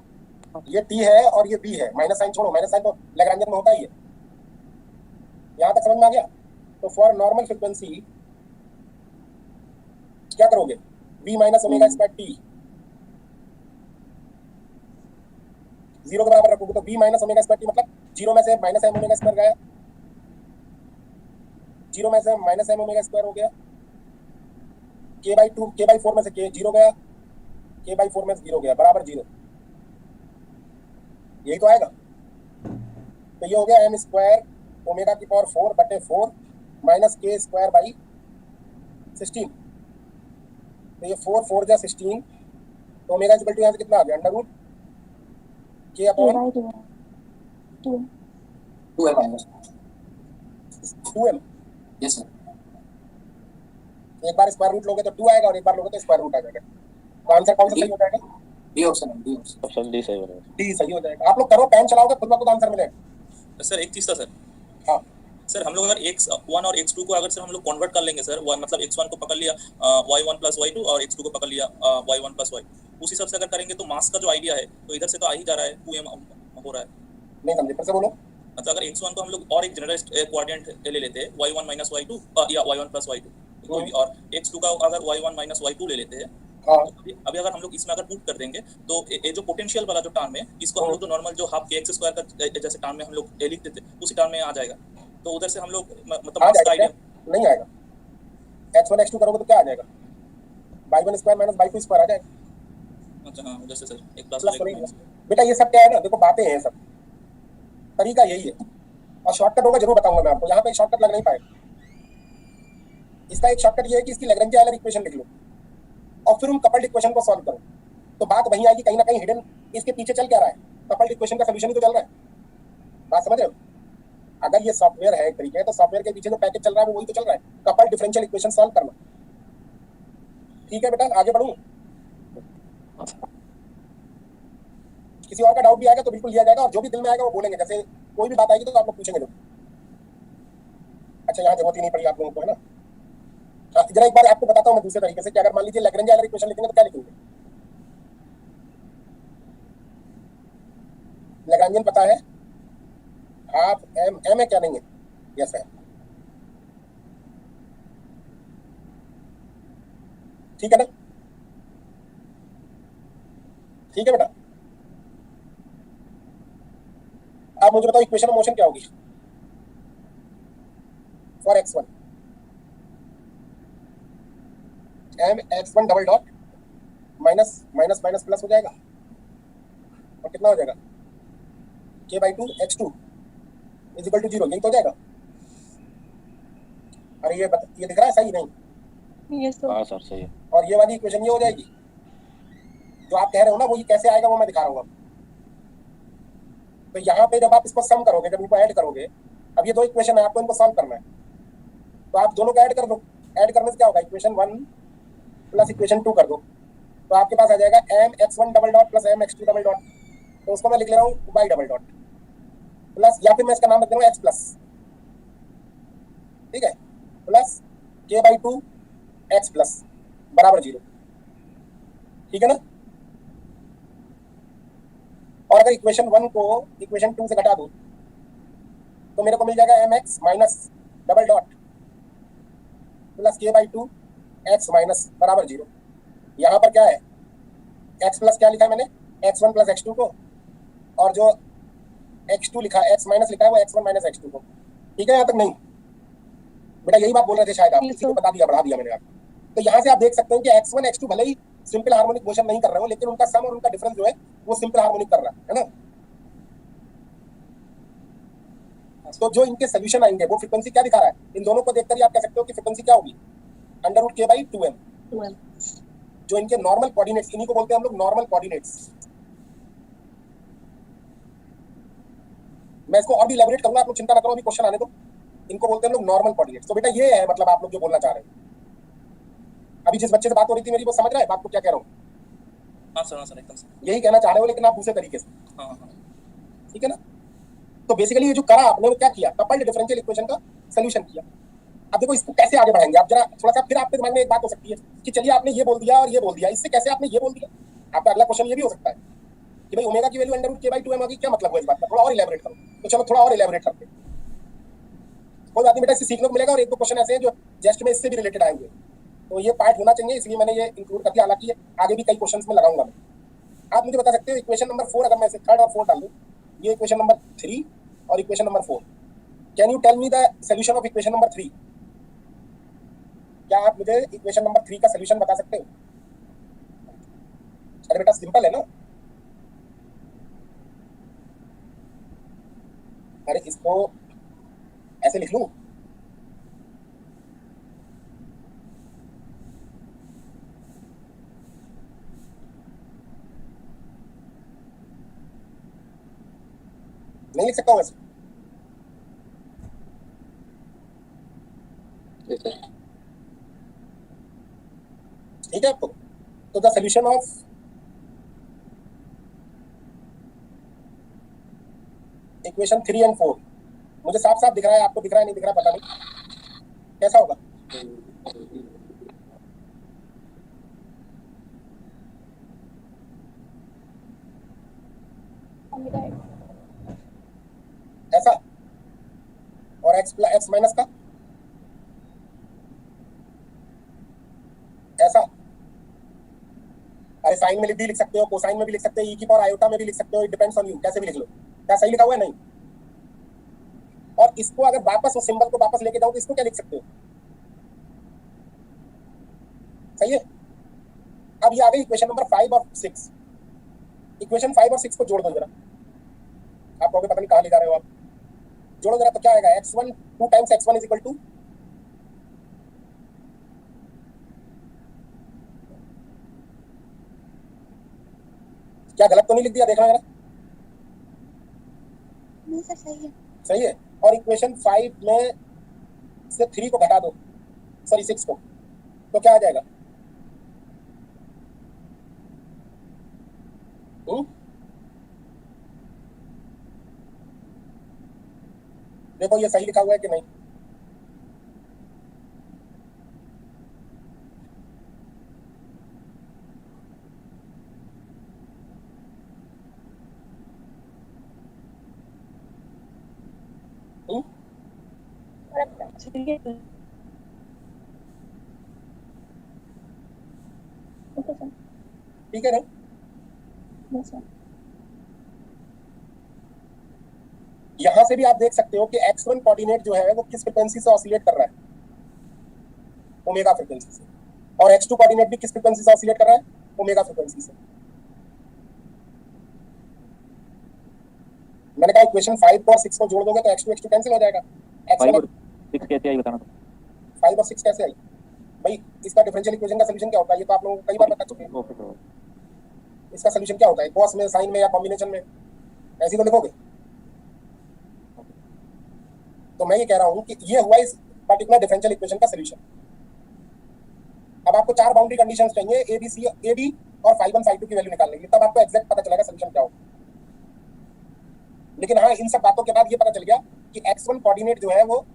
ये t है और ये b है, माइनस साइन छोड़ो, माइनस साइन तो लैग्रांजियन में होता ही है। यहाँ तक समझ में आ गया? तो फॉर नॉर्मल फ्रीक्वेंसी क्या करोगे? v minus omega square t 0 के बराबर रखोगे तो v minus omega square t मतलब 0 में से माइनस m ओमेगा स्क्वायर गया, 0 में से माइनस m ओमेगा स्क्वायर हो गया, k/2 k/4 में से k 0 गया, k/4 में से 0 गया, बराबर 0। यही तो आएगा। तो ये हो गया m स्क्वायर ओमेगा की पावर 4 बटे 4 माइनस k स्क्वायर बाई 16। तो ये 4 4 जा 16, तो ओमेगा इक्वल टू यहाँ से कितना आ गया? Under root k upon 2m। Yes sir. एक बार स्क्वायर रूट लोगे तो 2 आएगा और एक बार लोगे तो स्क्वायर रूट आ जाएगा। तो आंसर कौन सा सही हो जाएगा? डी ऑप्शन है, ऑप्शन डी सही होगा। डी सही हो जाएगा। आप लोग करो, पेन चलाओगे खुद ब खुद आंसर मिलेगा। सर एक चीज था सर, हाँ सर हम लोग अगर x1 और x2 को अगर सर हम लोग कन्वर्ट कर लेंगे सर, मतलब x1 को पकड़ लिया y1 प्लस y2 और x2 को पकड़ लिया y1 प्लस y, उस हिसाब से अगर करेंगे तो मास का जो आइडिया है तो इधर से तो आ ही जा रहा है, 2m हो रहा है। नहीं समझे, फिर से बोलो। मतलब अगर x1 को हम लोग और एक जनरल कोऑर्डिनेट ले लेते हैं y1 माइनस y2 या y1 प्लस y2 कोई भी, और x2 का अगर y1 माइनस y2 ले लेते हैं, हाँ अभी अगर हम लोग इसमें अगर पुट कर देंगे तो ये जो पोटेंशियल वाला जो टर्म है इसको हम लोग तो नॉर्मल जो हाफ kx स्क्वायर का जैसे टर्म में हम लोग लिख देते उसी टर्म में आ जाएगा। तो उधर से हम लोग मतलब आ मास का जाएगा आइडिया क्या? नहीं आएगा। x1 x2 करोगे तो क्या आ जाएगा? y1 square minus y2 square आ जाएगा। अच्छा हाँ, उधर से सर एक प्लस प्लस तो नहीं बेटा, ये सब क्या है ना, देखो बातें हैं, सब तरीका यही है। और शॉर्टकट होगा जरूर बताऊंगा मैं आपको, यहाँ पे शॉर्टकट लग नहीं पाएगा। इसका एक शॉर्टकट ये है कि इसकी लैग्रेंज आयलर इक्वेशन लिख लो और फिर उन कपल्ड इक्वेशन को सॉल्व करो, तो बात वहीं आएगी। कहीं ना कहीं हिडन इसके पीछे चल क्या रहा है? कपल्ड इक्वेशन का सॉल्यूशन ही तो चल रहा है। बात समझ रहे हो? अगर ये सॉफ्टवेयर है एक तरीके, तो सॉफ्टवेयर के पीछे जो पैकेज चल रहा है वो वही तो चल रहा है, कपल्ड डिफरेंशियल इक्वेशन सॉल्व करना। ठीक है बेटा, आगे बढ़ूं? किसी और का डाउट भी आएगा तो बिल्कुल लिया जाएगा, और जो भी दिल में आएगा वो बोलेंगे। जैसे कोई भी बात आएगी तो आप लोग पूछेंगे लोग। अच्छा यहाँ जरूरत ही नहीं पड़ी आप लोगों को, है ना? जरा एक बार आपको बताता हूँ मैं दूसरे तरीके से कि अगर मान लीजिए लैग्रेंज आयलर इक्वेशन लिखेंगे तो क्या लिखेंगे? लैग्रेंजियन पता है? हाफ एम है क्या? नहीं है? यस है। ठीक है ना? ठीक है बेटा, आप मुझे बताओ इक्वेशन ऑफ मोशन क्या होगी for x1? m x1 double dot minus minus minus plus हो जाएगा और कितना हो जाएगा? k/2 x2 is equal to 0। यही तो हो जाएगा। अरे ये दिख रहा है सही? नहीं यस सर। हाँ सर सही है। और ये वाली इक्वेशन ये हो जाएगी जो आप कह रहे हो ना, वो ये कैसे आएगा वो मैं दिखा रहा हूँ। तो यहाँ पे जब आप इसको सम करोगे, जब इनको ऐड करोगे, अब ये दो इक्वेशन है, आपको इनको सॉल्व करना है। तो आप दोनों को ऐड कर दो, ऐड करने से क्या होगा, इक्वेशन 1 प्लस इक्वेशन 2 कर दो, तो आपके पास आ जाएगा mx1 double dot plus mx2 double dot, तो उसको मैं लिख ले रहा हूँ y डबल डॉट प्लस, या फिर मैं इसका नाम रख दे रहा हूँ x प्लस, ठीक है, प्लस k/2 x प्लस बराबर 0, ठीक है ना। और अगर इक्वेशन 1 को इक्वेशन 2 से घटा दो तो मेरे को मिल जाएगा mx minus double dot plus k/2 x minus बराबर 0। यहाँ पर क्या है, x प्लस क्या लिखा है मैंने, x1 प्लस x2 को, और जो x2 लिखा है, x माइनस लिखा है वो x1 माइनस x2 को, ठीक है। यहाँ तक नहीं बेटा, यही बात बोल रहे थे शायद आप, किसी को बता दिया, बढ़ा दिया मैंने आपको। तो यहाँ से आप देख सकते हैं कि x1 x2 भले ही सिंपल हार्मोनिक मोशन नहीं कर रहे हो, लेकिन उनका सम और उनका डिफरेंस जो है वो सिंपल हार्मोनिक कर रहा है ना। तो जो इनके सोल्यूशन आएंगे वो फ्रीक्वेंसी क्या दिखा रहा है, इन दोनों को देखकर ही आप कह सकते हो कि फ्रीक्वेंसी क्या होगी, √k/2m। जो इनके नॉर्मल कोऑर्डिनेट्स, इन्हीं को बोलते हैं हम लोग नॉर्मल कोऑर्डिनेट्स। मैं इसको और भी इलैबोरेट करूंगा, आप लोग चिंता ना करो, अभी क्वेश्चन आने दो। इनको बोलते हैं हम लोग नॉर्मल कोऑर्डिनेट्स। तो बेटा ये है मतलब आप लोग जो बोलना चाह रहे हैं। अभी जिस बच्चे से बात हो रही थी मेरी, वो समझ रहा है बात को क्या कह रहा हूँ? हाँ सर एकदम सर, यही कहना चाह रहे हो, लेकिन आप दूसरे तरीके से, हाँ, ठीक है ना। तो बेसिकली ये जो करा आपने वो क्या किया, कपल्ड डिफरेंशियल इक्वेशन का सॉल्यूशन किया। अब देखो इसको कैसे आगे बढ़ाएंगे आप, जरा थोड़ा सा फिर आपके दिमाग में एक बात हो सकती है कि चलिए आपने ये बोल दिया और ये बोल दिया, इससे कैसे आपने ये बोल दिया। आपका अगला क्वेश्चन ये भी हो सकता है कि भाई ओमेगा की वैल्यू √k/2m होगी, क्या मतलब हुआ इस बात का, थोड़ा और इलैबोरेट करो। तो चलो थोड़ा और इलैबोरेट करते हैं, कोई बात नहीं बेटा, इससे सीखने को मिलेगा। और एक दो क्वेश्चन ऐसे हैं जो जस्ट में इससे भी रिलेटेड आएंगे, तो ये पार्ट होना चाहिए, इसलिए मैंने ये इंक्लूड कर दिया। हालांकि आगे भी कई क्वेश्चन में लगाऊंगा मैं। आप मुझे बता सकते हो इक्वेशन नंबर 4, अगर मैं इसे 3 और 4 डाल दूं, ये इक्वेशन नंबर 3 और equation number 4, can you tell me the solution of equation number 3? क्या आप मुझे इक्वेशन नंबर 3 का सोल्यूशन बता सकते हो? अरे बेटा सिंपल है ना। अरे इसको ऐसे लिख लूं, नहीं लिख सकता हूं वैसे, ठीक है आपको। तो द सोल्यूशन ऑफ इक्वेशन 3 और 4 मुझे साफ साफ दिख रहा है, आपको दिख रहा है नहीं दिख रहा पता नहीं, कैसा होगा? ऐसा, और x माइनस का ऐसा। अरे साइन में भी लिख सकते हो, कोसाइन में भी लिख सकते हो, e की पावर आयोटा में भी लिख सकते हो, इट डिपेंड्स ऑन यू, कैसे भी लिख लो। क्या सही लिखा हुआ है? नहीं। और इसको अगर वापस उस सिंबल को वापस लेके जाओ तो इसको क्या लिख सकते हो? सही है। अब ये आ गई इक्वेशन नंबर 5 और 6। इक्वेशन 5 और 6 को जोड़ दो जरा। आप कहोगे पता नहीं कहाँ ले जा रहे हो आप, जोड़ो जरा। तो क्या आएगा, x1 2 times x1 is equal to, क्या गलत तो नहीं लिख दिया? देखना जरा। नहीं सर सही है। सही है। और इक्वेशन 5 में से 3 को घटा दो, सॉरी 6 को, तो क्या आ जाएगा? देखो ये सही लिखा हुआ है कि नहीं? ठीक है ना। यहां से भी आप देख सकते हो कि x1 कोऑर्डिनेट जो है वो किस फ्रीक्वेंसी से ऑसिलेट कर रहा है, ओमेगा फ्रीक्वेंसी से, और x2 कोऑर्डिनेट भी किस फ्रीक्वेंसी से ऑसिलेट कर रहा है, ओमेगा फ्रीक्वेंसी से। मैंने कहा इक्वेशन 5 और 6 को जोड़ दोगे तो x2 कैंसिल हो जाएगा। 5 और 6 कैसे आई बताना। 5 और 6 कैसे आई भाई? इसका डिफरेंशियल इक्वेशन का सॉल्यूशन क्या होता है, ये तो आप लोगों को कई बार बता चुके हैं। इसका सॉल्यूशन क्या होता है, कॉस में, साइन में, या कॉम्बिनेशन में, ऐसे तो लिखोगे। तो मैं ये कह रहा हूं कि ये हुआ इस पर्टिकुलर डिफरेंशियल इक्वेशन का सोल्यूशन। अब आपको 4 बाउंड्री कंडीशंस चाहिए A B C A B और फाई 1 फाई 2 की वैल्यू निकालने की, तब आपको एग्जैक्ट पता चलेगा सोल्यूशन क्या होगा। लेकिन हाँ, इन सब बातों के बाद ये पता चल गया कि x1 कोऑर्डिनेट जो है वो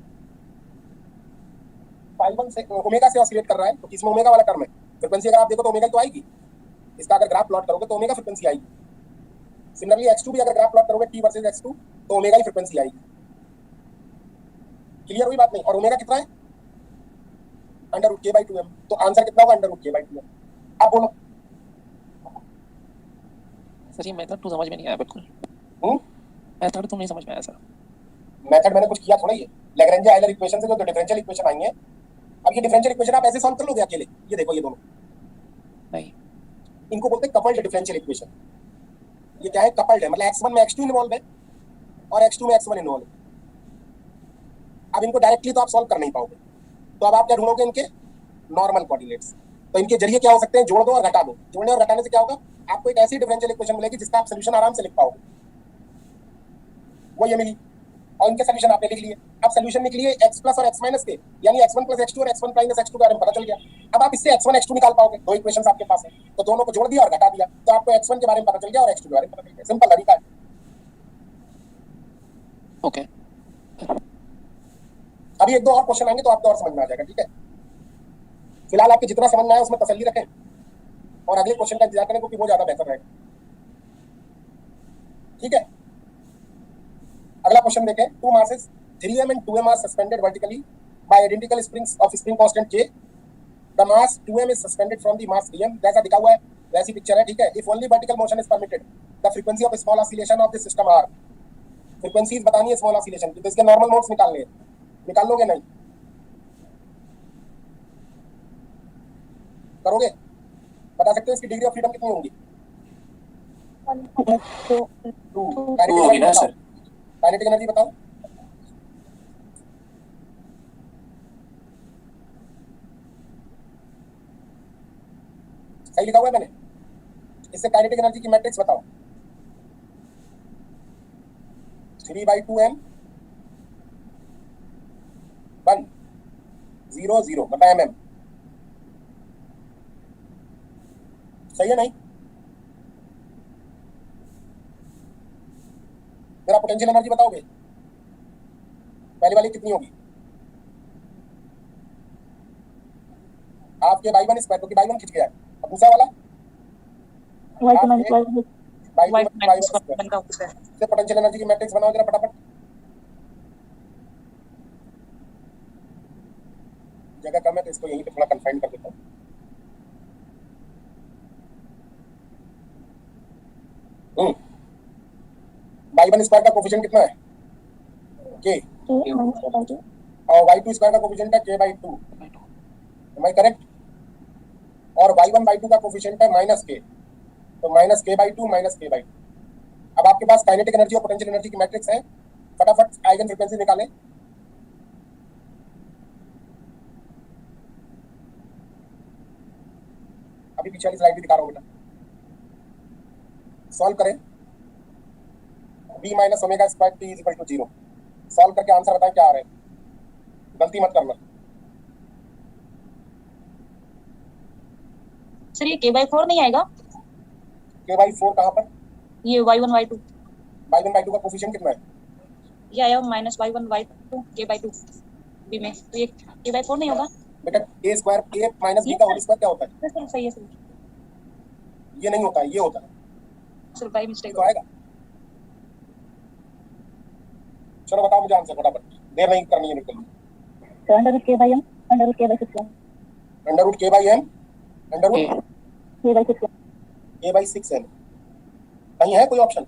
फाई 1 से ओमेगा से ऑसिलेट कर रहा है, तो किसमें ओमेगा वाला टर्म है, फ्रीक्वेंसी अगर आप देखो तो ओमेगा तो आएगी, इसका अगर ग्राफ प्लॉट करोगे तो ओमेगा फ्रीक्वेंसी आएगी। सिमिलरली x2 भी अगर ग्राफ प्लॉट करोगे t वर्सेस x2 तो ओमेगा ही फ्रीक्वेंसी आएगी। क्लियर हुई बात नहीं? और ओमेगा कितना है? √k/2m, तो आंसर कितना होगा? √k/2m। अब बोलो सर ये मेथड तो समझ में नहीं आया बिल्कुल। मेथड तो नहीं समझ में आया सर। मेथड मैंने कुछ किया थोड़ा, ये लैग्रेंज आयलर इक्वेशन से जो डिफरेंशियल इक्वेशन आई है, अब ये डिफरेंशियल इक्वेशन आप ऐसे सॉल्व कर लोगे अकेले? ये देखो ये दोनों, नहीं इनको बोलते हैं कपल्ड डिफरेंशियल इक्वेशन। ये क्या है? कपल्ड है, मतलब x1 में x2 इन्वॉल्व है और x2 में x1 इन्वॉल्व है। अब इनको डायरेक्टली तो आप सॉल्व कर नहीं पाओगे, तो अब आप क्या ढूंढोगे? इनके नॉर्मल कोऑर्डिनेट्स। तो इनके जरिए क्या हो सकते हैं? जोड़ दो और घटा दो। जोड़ने और घटाने से क्या होगा? आपको एक ऐसी डिफरेंशियल इक्वेशन मिलेगी जिसका आप सोल्यूशन आराम से लिख पाओगे। वो ये मिली और इनके सोल्यूशन आपने लिख लिए। अब सोल्यूशन निकलिए x प्लस और x माइनस के, यानी x1 प्लस x2 और x1 माइनस x2 के बारे में पता चल गया। अब आप इससे x1 x2 निकाल पाओगे, दो इक्वेशंस आपके पास है, तो दोनों को जोड़ दिया और घटा दिया, तो आपको x1 के बारे में पता चल गया और x2 के बारे में पता चल गया। सिंपल तरीका है। ओके अभी एक दो और क्वेश्चन आएंगे तो आपको और समझ में आ जाएगा, ठीक है? फिलहाल आपके जितना समझ में आया उसमें तसल्ली रखें और अगले क्वेश्चन का इंतजार करें, क्योंकि वो ज्यादा बेहतर रहेगा, ठीक है? अगला क्वेश्चन देखें। 2 masses 3m and 2m are suspended vertically by identical springs of spring constant k. The mass 2m is suspended from the mass 3m. जैसा दिखा हुआ है वैसी पिक्चर है, ठीक है? If only vertical motion is permitted, the frequency of small oscillation of the system are. Frequencies बतानी है स्मॉल ऑसिलेशन की, तो इसके नॉर्मल मोड्स निकालने हैं। निकाल लोगे? नहीं करोगे? बता सकते हो इसकी डिग्री ऑफ फ्रीडम कितनी होगी? 2 होगी ना सर? काइनेटिक एनर्जी बताओ। सही लिखा हुआ है मैंने? इससे काइनेटिक एनर्जी की मैट्रिक्स बताओ। 3/2m 1 0 0 बता mm। सही है? नहीं मेरा पोटेंशियल एनर्जी बताओगे? पहली वाली कितनी होगी? आपके y1 स्क्वायर, क्योंकि y1 खिंच गया है। अब दूसरा वाला से पोटेंशियल एनर्जी की मैट्रिक्स बनाओ जरा फटाफट। जगह कम है तो इसको यहीं पे थोड़ा कन्फाइन कर देता हूँ। y1 स्क्वायर का कोफिशिएंट कितना है? k। और y2 स्क्वायर का कोफिशिएंट है k/2। Am I correct? और y1/2 का कोफिशिएंट है -k, तो -k/2 -k/2। अब आपके पास काइनेटिक एनर्जी और पोटेंशियल एनर्जी की मैट्रिक्स है। फटाफट आइगन फ्रीक्वेंसी निकालें। अभी पीछे वाली स्लाइड भी दिखा रहा हूँ बेटा, सॉल्व करें। b - omega square t = 0। Solve करके आंसर बताएं क्या आ रहा है, गलती मत करना। सर ये k/4 नहीं आएगा? k/4 कहाँ पर? ये y1 y2 y1/2 का कोफिशिएंट कितना है? ये आया -y1 y2 k/2 b में, तो ये k/4 नहीं होगा बेटा? a square a minus b का होल स्क्वायर क्या होता है? सर? सही है सर, ये नहीं होता है, ये होता है, सर बाय मिस्टेक तो आएगा। चलो बताओ मुझे आंसर फटाफट, देर नहीं करनी है बिल्कुल। √k/m √k/6m √k/m √k/6m कहीं है कोई ऑप्शन?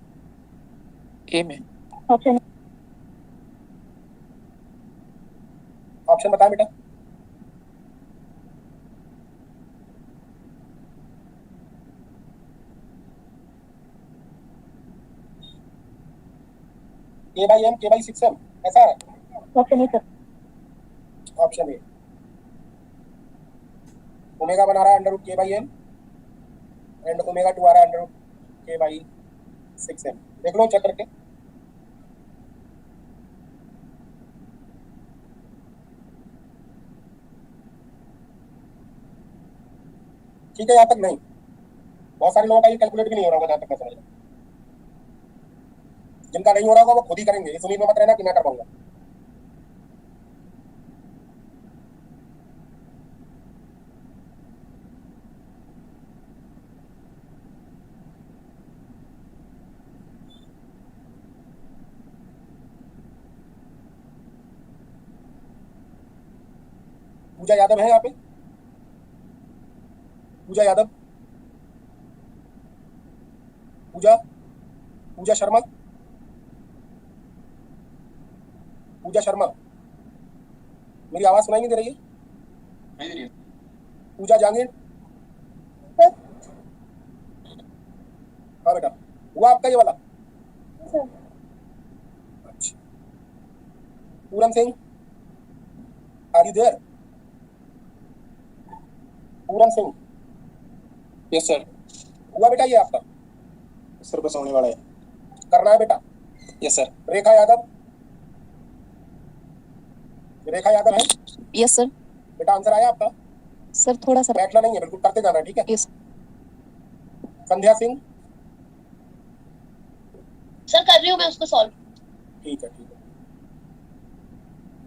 ए में ऑप्शन ऑप्शन बताएं बेटा। k/m k/6m ऐसा है? Option A sir. Option A omega बना रहा है √k/m एंड ω2 आ रहा है √k/6m। देख लो चेक करके। ठीक है, यहाँ तक नहीं, बहुत सारे लोगों का ये कैलकुलेट भी नहीं हो रहा होगा जहाँ तक मैं समझ रहा हूँ। जिनका नहीं हो रहा होगा वो खुद ही करेंगे, इस उम्मीद में मत रहना कि मैं कर पाऊंगा। पूजा यादव है यहाँ पे, पूजा यादव, पूजा पूजा शर्मा, पूजा शर्मा, मेरी आवाज सुनाई नहीं दे रही है? पूजा जहांगीर, हाँ बेटा, हुआ आपका ये वाला? अच्छा, Puran Singh, are you there? Puran Singh, yes sir. हुआ बेटा ये आपका? सर बस होने वाला है। करना है बेटा? Yes sir. रेखा यादव, रेखा यादव है यस सर। बेटा, आंसर आया आपका? सर थोड़ा सा बैठना नहीं है, बिल्कुल करते जाना है, ठीक है? यस संध्या सिंह, सर कर रही हूँ मैं उसको सॉल्व। ठीक है ठीक है।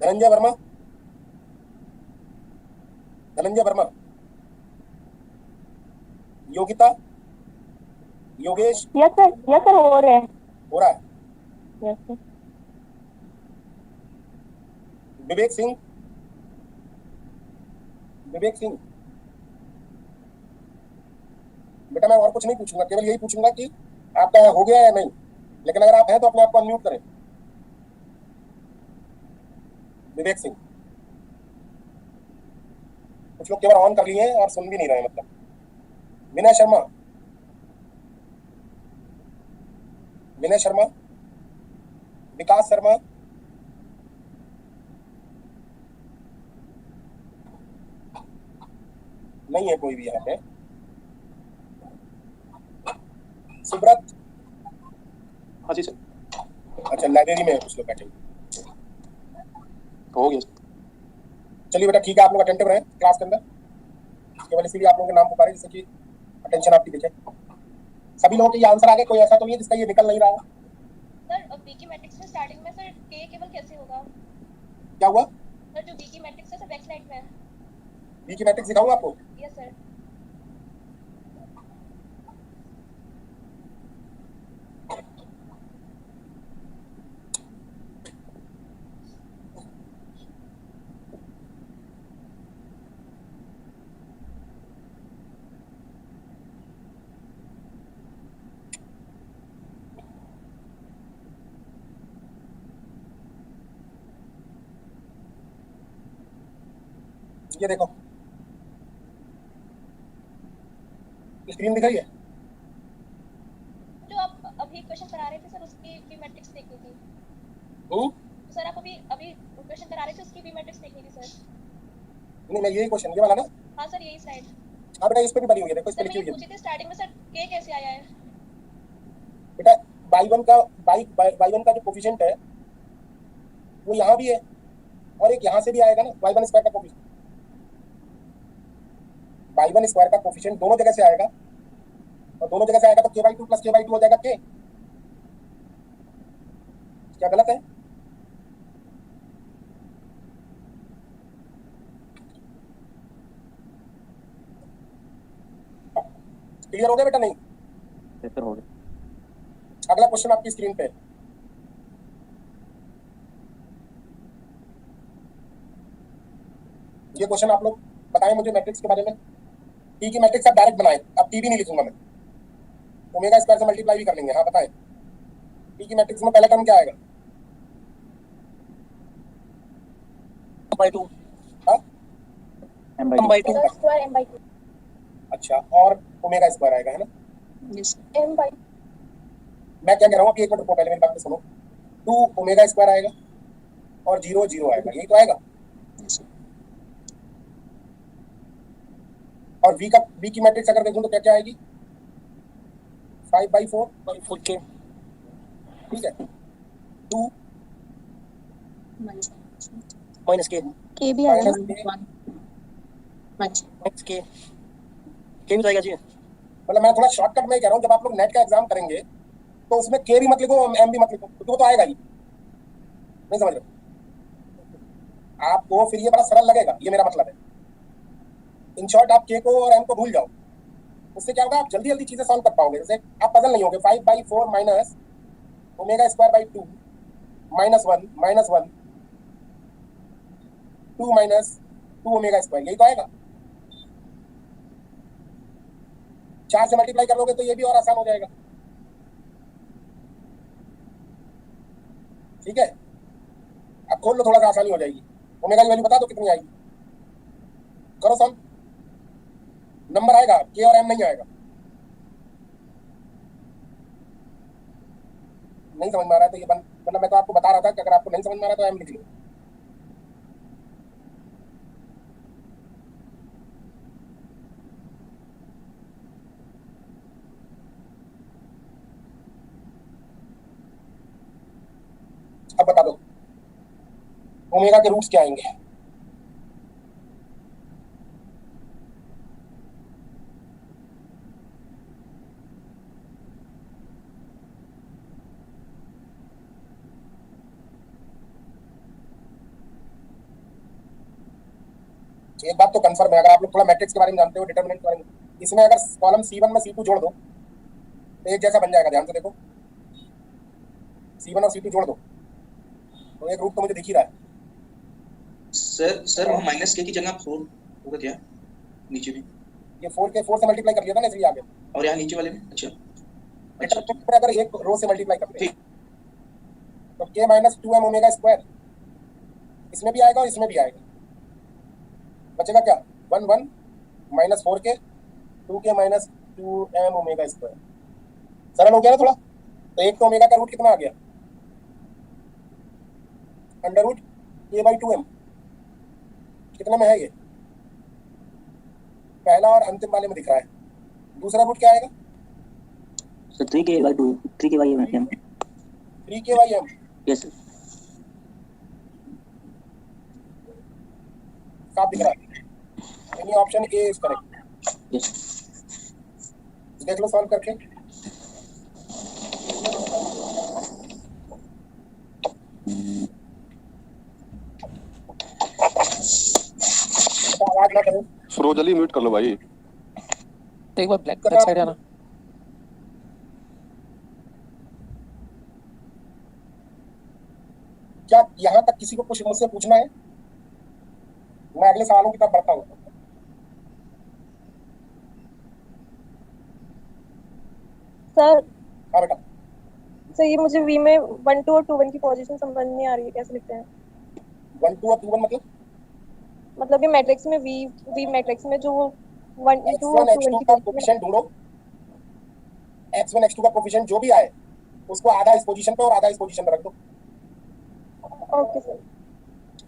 धनंजय वर्मा, धनंजय वर्मा, योगिता, योगेश, यस सर हो रहे हैं। हो रहा है। Yes sir. विवेक सिंह, विवेक सिंह, बेटा मैं और कुछ नहीं पूछूंगा, केवल यही पूछूंगा कि आपका हो गया या नहीं, लेकिन अगर आप हैं तो अपने आप को अनम्यूट करें। विवेक सिंह, कुछ लोग केवल ऑन कर लिए हैं और सुन भी नहीं रहे, मतलब। विनय शर्मा, विनय शर्मा, विकास शर्मा, नहीं है कोई भी यहाँ पे। सुब्रत, हाँ जी सर। अच्छा लाइब्रेरी में कुछ लोग बैठे हैं। हो गया। चलिए बेटा ठीक है, आप लोग अटेंटिव रहे क्लास के अंदर, केवल इसीलिए आप लोगों के नाम पुकारे जिससे कि अटेंशन आपकी दिखे। सभी लोगों के ये आंसर आ गए, कोई ऐसा तो नहीं है जिसका ये निकल नहीं रहा हो? सर बीकी मैट्रिक्स में स्टार्टिंग में सर के केवल कैसे होगा? क्या हुआ? सर जो बीकी मैट्रिक्स है सर बैक स्लाइड में है। बी की मैट्रिक्स दिखाऊं आपको? Yes sir. ये देखो, स्क्रीन दिख रही है? जो आप अभी क्वेश्चन करा रहे थे सर उसकी बी मैट्रिक्स देखनी थी। सर आप अभी क्वेश्चन करा रहे थे उसकी बी मैट्रिक्स देखनी थी सर। नहीं मैं यही क्वेश्चन, ये वाला ना? हाँ सर यही स्लाइड। हाँ बेटा इस पे भी बनी हुई है, देखो इस पे सर लिखी मैं हुई है। पूछी थी स्टार्टिंग में सर के कैसे आया है? बेटा y1 का जो कोफिशिएंट है वो यहाँ भी है और एक यहाँ से भी आएगा ना, y1 स्क्वायर का कोफिशिएंट, y1 स्क्वायर का कोफिशिएंट दोनों जगह से आएगा, और दोनों जगह से आएगा तो k/2 प्लस k/2 हो जाएगा k। क्या गलत है? क्लियर हो गया बेटा? नहीं सर हो गया। अगला क्वेश्चन आपकी स्क्रीन पे। ये क्वेश्चन आप लोग बताएं मुझे मैट्रिक्स के बारे में। टी की मैट्रिक्स आप डायरेक्ट बनाएं, अब टी भी नहीं लिखूंगा मैं, ओमेगा स्क्वायर से मल्टीप्लाई भी कर लेंगे। हाँ बताएं, टी की मैट्रिक्स में पहला टर्म क्या आएगा? m/2 हाँ m/2 स्क्वायर m/2। अच्छा, और ओमेगा स्क्वायर आएगा, है ना? Yes m/2। मैं क्या कह रहा हूँ अभी, एक मिनट रुको, पहले मेरी बात को सुनो। 2 ओमेगा स्क्वायर आएगा और 0 0 आएगा, यही तो आएगा। और v की मैट्रिक्स अगर देखूं तो क्या क्या आएगी? 5/4 4k ठीक है, 2 minus k के भी आएगा माइनस ना। minus k के भी तो आएगा जी। मतलब मैं थोड़ा शॉर्टकट में कह रहा हूँ, जब आप लोग नेट का एग्जाम करेंगे तो उसमें के भी मत लिखो, एम भी मत लिखो, क्योंकि वो तो आएगा ही। नहीं समझ रहे आपको, फिर ये बड़ा सरल लगेगा, ये मेरा मतलब है। इन शॉर्ट आप के को और एम को भूल जाओ, उससे क्या होगा, आप जल्दी जल्दी चीजें सॉल्व कर पाओगे। जैसे आप पजल नहीं होगे, 5/4 minus omega square by 2 -1 -1 2 minus 2 omega square, यही तो आएगा। 4 से मल्टीप्लाई कर लोगे तो ये भी और आसान हो जाएगा। ठीक है, अब खोल लो, थोड़ा सा आसानी हो जाएगी। ओमेगा की वैल्यू बता दो कितनी आएगी, करो सॉल्व। नंबर आएगा, के और एम नहीं आएगा। नहीं समझ में आ रहा है तो ये मतलब मैं तो आपको बता रहा था कि अगर आपको नहीं समझ में आ रहा तो एम लिख लो। अब बता दो ओमेगा के रूट्स क्या आएंगे। एक बात तो कंफर्म है, अगर आप लोग थोड़ा मैट्रिक्स के बारे में जानते हो, डिटरमिनेंट के बारे में, इसमें अगर कॉलम C1 में C2 जोड़ दो तो एक जैसा बन जाएगा। ध्यान से देखो, C1 और C2 जोड़ दो तो एक रूट तो मुझे दिख ही रहा है। सर वहाँ माइनस के की जगह 4 होगा क्या नीचे में? ये 4 के 4 से मल्टीप्लाई कर लिया था ना, इसलिए आ गया। और यहाँ नीचे वाले में अच्छा डिटरमिनेंट में अगर एक रो से मल्टीप्लाई करते हैं तो k minus 2m omega square इसमें भी आएगा और इसमें भी आएगा। बचेगा क्या, 1 1 minus 4k 2k minus 2m omega square. सरल हो गया ना थोड़ा। तो एक तो ओमेगा का रूट कितना आ गया, अंडर रूट k/2m। कितने में है ये, पहला और अंतिम वाले में दिख रहा है। दूसरा रूट क्या आएगा, 3k/2 3k/m 3k/m। Yes sir. साफ दिख रहा है, यानी option A is correct. Yes देख लो सॉल्व करके। आवाज ना करो, फ्रोजली म्यूट कर लो भाई। तो एक बार ब्लैक साइड आना। क्या यहाँ तक किसी को कुछ मुझसे पूछना है? मैं अगले सवालों की तरफ बढ़ता हूँ। सर हाँ बेटा, सर ये मुझे वी में 1 2 और 2 1 की पोजीशन समझ नहीं आ रही है, कैसे लिखते हैं? 1 2 और 2 1 मतलब ये मैट्रिक्स में वी मैट्रिक्स में जो 1 2 और x1 2 1 x2 की का पोजीशन। कोफिशिएंट ढूंढो। x1 x2 का कोफिशिएंट जो भी आए उसको आधा इस पोजीशन पे और आधा इस पोजीशन पे रख दो। Okay sir.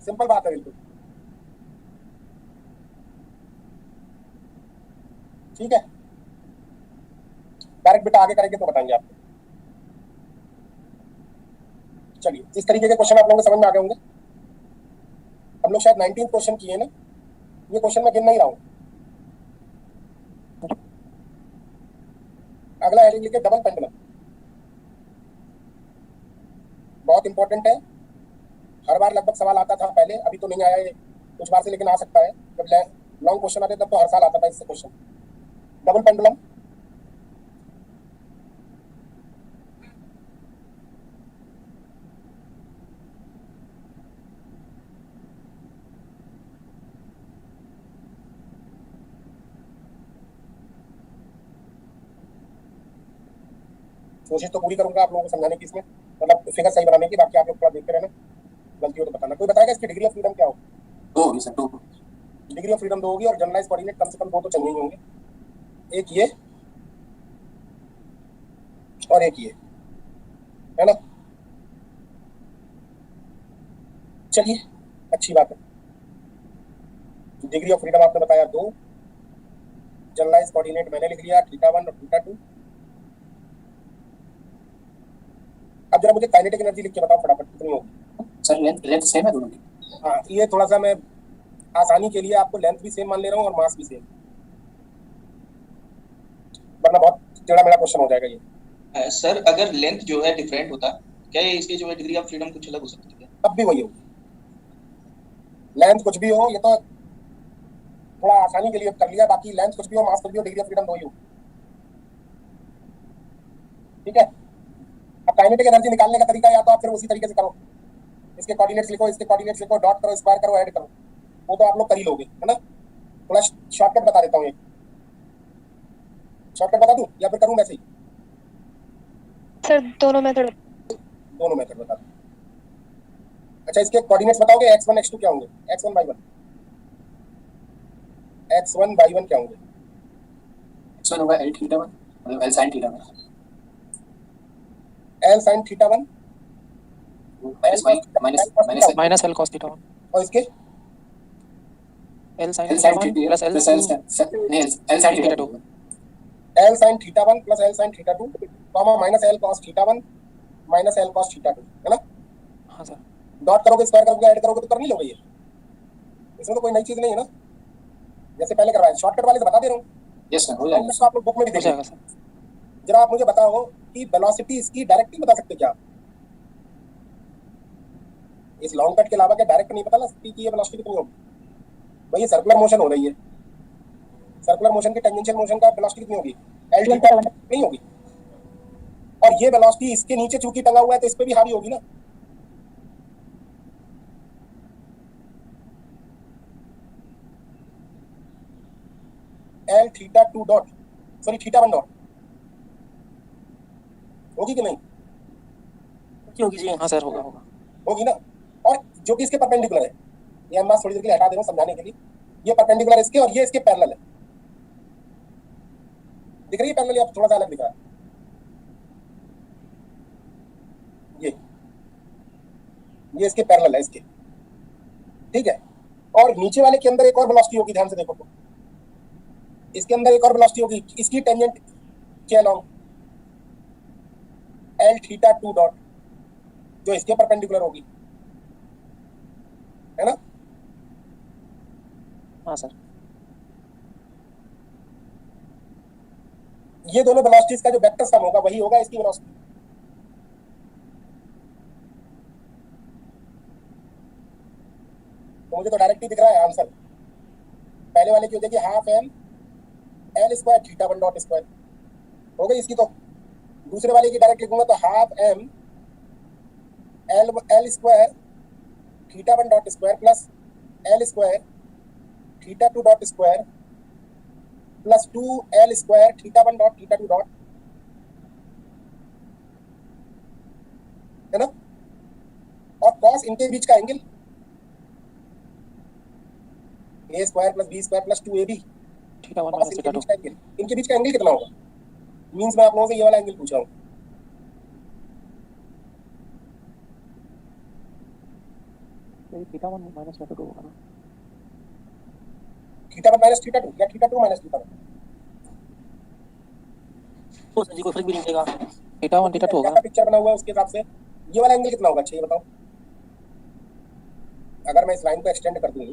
सिंपल बात है बिल्कुल। ठीक है, डायरेक्ट बेटा आगे करेंगे तो बताएंगे आपको। चलिए, इस तरीके के क्वेश्चन आप लोगों को समझ में आ गए होंगे। हम लोग शायद 19 क्वेश्चन किए ना, ये क्वेश्चन मैं गिन नहीं रहा हूं। अगला हेडिंग लिखे डबल पेंडुलम। बहुत इंपॉर्टेंट है, हर बार लगभग सवाल आता था पहले, अभी तो नहीं आया है कुछ बार से, लेकिन आ सकता है। जब लॉन्ग क्वेश्चन आते तब तो हर साल आता था इससे क्वेश्चन। डबल पेंडुलम कोशिश तो पूरी करूंगा आप लोगों को समझाने की, इसमें मतलब फिगर सही बनाने की। बाकी आप लोग थोड़ा देखते रहना, गलती हो तो बताना। कोई बताएगा इसकी डिग्री ऑफ फ्रीडम क्या हो? दो होगी सर, दो। डिग्री ऑफ फ्रीडम 2 होगी और जनरलाइज कोऑर्डिनेट कम से कम 2 तो चाहिए ही होंगे। एक ये और एक ये, है ना। चलिए, अच्छी बात है। डिग्री ऑफ फ्रीडम आपने बताया 2, जनरलाइज कोऑर्डिनेट मैंने लिख लिया थीटा 1 और थीटा 2। अब जरा मुझे काइनेटिक एनर्जी लिख के बताओ फटाफट, कितनी होगी? सर लेंथ सेम है दोनों की। हाँ, ये थोड़ा सा मैं आसानी के लिए आपको लेंथ भी सेम मान ले रहा हूँ और मास भी सेम। टेढ़ा मेरा क्वेश्चन हो जाएगा ये। सर अगर लेंथ जो है डिफरेंट होता, क्या ये इसकी जो है डिग्री ऑफ फ्रीडम कुछ अलग हो सकती है? तब भी वही होगी, लेंथ कुछ भी हो, ये तो थोड़ा आसानी के लिए कर लिया, बाकी लेंथ कुछ भी हो, मास कुछ भी हो, डिग्री ऑफ फ्रीडम वही होगी। ठीक है, अब काइनेटिक एनर्जी निकालने का तरीका या तो आप फिर उसी तरीके से करो, इसके कोऑर्डिनेट्स लिखो, इसके कोऑर्डिनेट्स लिखो, डॉट करो, स्क्वायर करो, ऐड करो, वो तो आप लोग कर ही लोगे, है ना। थोड़ा शॉर्टकट बता देता हूँ, एक शॉर्टकट बता दूं या फिर करूं वैसे ही? सर दोनों मेथड बता दूं। अच्छा, इसके कोऑर्डिनेट्स बताओगे, x1 x2 क्या होंगे, x1 y1 क्या होंगे? x1 होगा l थीटा 1 मतलब l sin theta 1 l sin theta 1 minus L cos theta 1 और इसके L sin theta 1 plus L sin theta 2 l sin theta 1 plus l sin theta 2 comma minus l cos theta 1 minus l cos theta 2, है ना। हाँ sir. Dot करोगे, square करोगे, add करोगे तो कर नहीं लोगे ये, इसमें तो कोई नई चीज नहीं है ना, जैसे पहले करवाया, शॉर्टकट वाले से बता दे रहा हूँ। यस सर, हो जाएगा। तो आप लोग बुक में भी हो देखिए। जाएगा सर। जरा आप मुझे बताओ कि वेलोसिटी इसकी डायरेक्ट नहीं बता सकते क्या? इस लॉन्ग कट के अलावा क्या डायरेक्ट नहीं पता लग सकती कि ये वेलोसिटी कितनी होगी? भाई ये सर्कुलर मोशन हो रही है, सर्कुलर मोशन की टेंजेंशियल मोशन का वेलोसिटी कितनी होगी? l थीटा नहीं होगी, और ये वेलोसिटी इसके नीचे चूंकि टंगा हुआ है तो इस पे भी हावी होगी ना। l theta 2 dot sorry theta 1 dot होगी कि नहीं? होगी जी। हाँ सर, होगा होगी ना। और जो कि इसके परपेंडिकुलर है, ये मैं थोड़ी देर के लिए हटा दे रहा हूँ समझाने के लिए, ये परपेंडिकुलर है इसके और ये इसके पैरेलल है, दिख रही है पैरेलल, आप थोड़ा सा अलग दिख रहा है ये इसके पैरेलल है इसके, ठीक है। और नीचे वाले के अंदर एक और वेलोसिटी होगी, ध्यान से देखो तो इसके अंदर एक और वेलोसिटी होगी इसकी टेंजेंट के अलोंग l थीटा 2 डॉट जो इसके परपेंडिकुलर होगी, है ना। हाँ सर। ये दोनों वेलोसिटीज का जो वेक्टर सम होगा वही होगा इसकी वेलोसिटी। तो मुझे तो डायरेक्ट ही दिख रहा है आंसर, पहले वाले की हो जाएगी half m l square theta 1 dot square हो गई इसकी, तो दूसरे वाले की डायरेक्ट लिखूंगा तो half m l square theta 1 dot square plus l square theta 2 dot square plus 2l square theta 1 dot theta 2 dot, है ना। और cos इनके बीच का angle a square plus b square plus 2ab theta 1 minus theta 2 इनके बीच का angle कितना होगा? Means मैं आप लोगों से ये वाला एंगल पूछ रहा हूँ। थीटा 1 माइनस थीटा 2 होगा ना। थीटा 1 माइनस थीटा 2 या थीटा 2 माइनस थीटा 1? तो सर जी कोई फर्क भी नहीं पड़ेगा, थीटा 1 थीटा 2 होगा। पिक्चर बना हुआ है उसके हिसाब से ये वाला एंगल कितना होगा? अच्छा ये बताओ, अगर मैं इस लाइन को एक्सटेंड कर दूं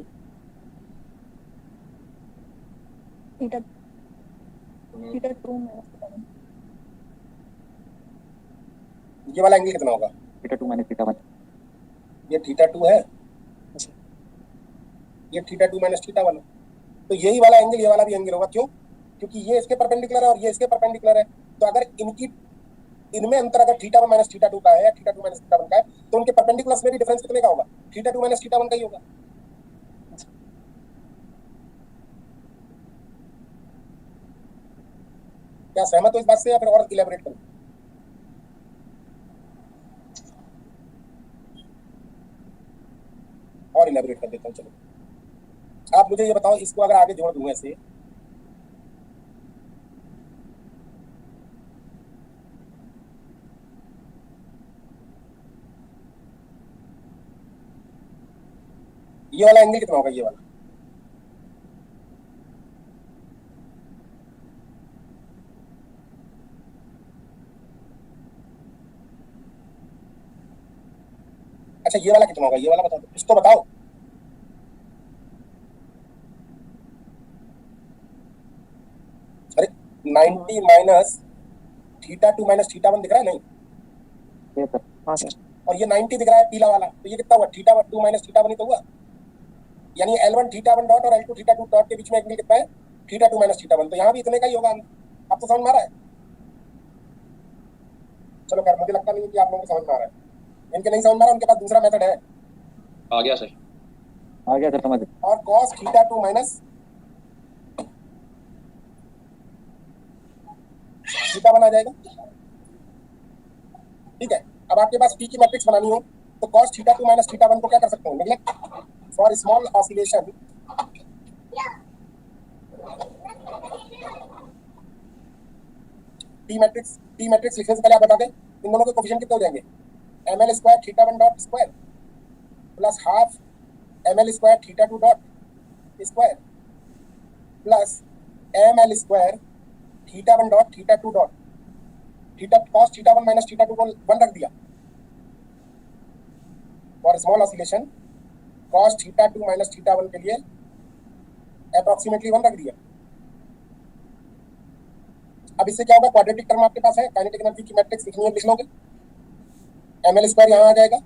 थीटा 2 माइनस थीटा 1, ये वाला एंगल कितना होगा? Theta 2 minus theta 1। ये थीटा 2 है, ये थीटा 2 माइनस थीटा 1, तो यही वाला एंगल ये वाला भी एंगल होगा। क्यों? क्योंकि ये इसके परपेंडिकुलर है और ये इसके परपेंडिकुलर है, तो अगर इनमें अंतर अगर थीटा 1 माइनस थीटा 2 का है या थीटा 2 माइनस थीटा 1 का है तो उनके परपेंडिकुलर्स में भी डिफरेंस कितने का होगा? थीटा 2 माइनस थीटा 1 का ही होगा। क्या सहमत हो इस बात से या फिर और इलैबोरेट करूं? और इलैबोरेट कर देता हूं, चलो आप मुझे ये बताओ, इसको अगर आगे जोड़ दूं ऐसे, ये वाला एंगल कितना होगा? ये वाला अच्छा ये वाला कितना होगा? ये वाला बता दो, इसको बताओ। अरे 90 माइनस थीटा 2 माइनस थीटा 1 दिख रहा है नहीं? Yes sir. हाँ सर। और ये 90 दिख रहा है पीला वाला, तो ये कितना हुआ? थीटा 2 माइनस थीटा 1 ही तो हुआ। यानी L1 थीटा 1 डॉट और L2 थीटा 2 डॉट के बीच में एंगल कितना है? Theta 2 minus theta 1। तो यहाँ भी इतने का ही होगा। आप तो समझ में आ रहा है? चलो खैर, मुझे लगता नहीं है कि आप लोगों को समझ में आ रहा है। इनके नहीं समझ में आ रहा, उनके पास दूसरा मेथड है। आ गया सर। आ गया सर, समझ। और cos थीटा 2 माइनस थीटा 1 आ जाएगा। ठीक है, अब आपके पास P की मैट्रिक्स बनानी हो तो cos थीटा 2 माइनस थीटा 1 को क्या कर सकते हैं? Neglect for small oscillation P matrix लिखने से पहले आप बता दें इन दोनों के कोफिशिएंट कितने हो जाएंगे? ml square theta 1 dot square plus half ml square theta 2 dot square plus ml square theta 1 dot theta 2 dot theta cos theta 1 minus theta 2 को 1 रख दिया for small oscillation cos theta 2 minus theta 1 के लिए approximately 1 रख दिया। अब इससे क्या होगा? क्वाड्रेटिक टर्म आपके पास है, काइनेटिक एनर्जी की मैट्रिक्स लिखनी है, लिख लोगे। ml स्क्वायर यहाँ आ जाएगा,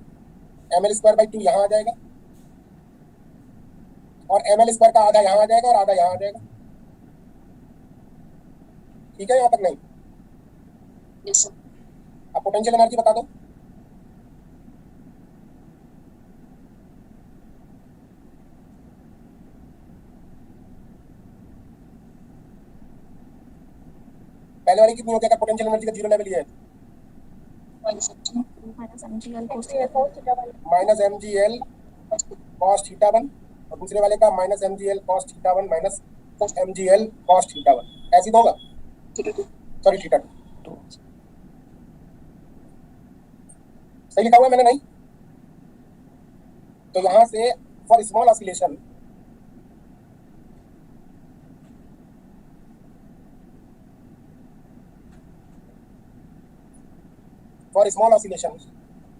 ml स्क्वायर बाई 2 यहाँ आ जाएगा और ml स्क्वायर का आधा यहाँ आ जाएगा और आधा यहाँ आ जाएगा। ठीक है यहाँ तक? नहीं? Yes sir. अब पोटेंशियल एनर्जी बता दो। पहले वाली कितनी हो जाएगा? पोटेंशियल एनर्जी का जीरो लेवल ये है minus MGL cos theta 1 minus mgl cos theta 1 और दूसरे वाले का minus mgl cos theta 1 minus mgl cos theta 1। ऐसे ही तो होगा। सॉरी थीटा 2 सही लिखा हुआ है मैंने? नहीं? तो यहां से for small oscillation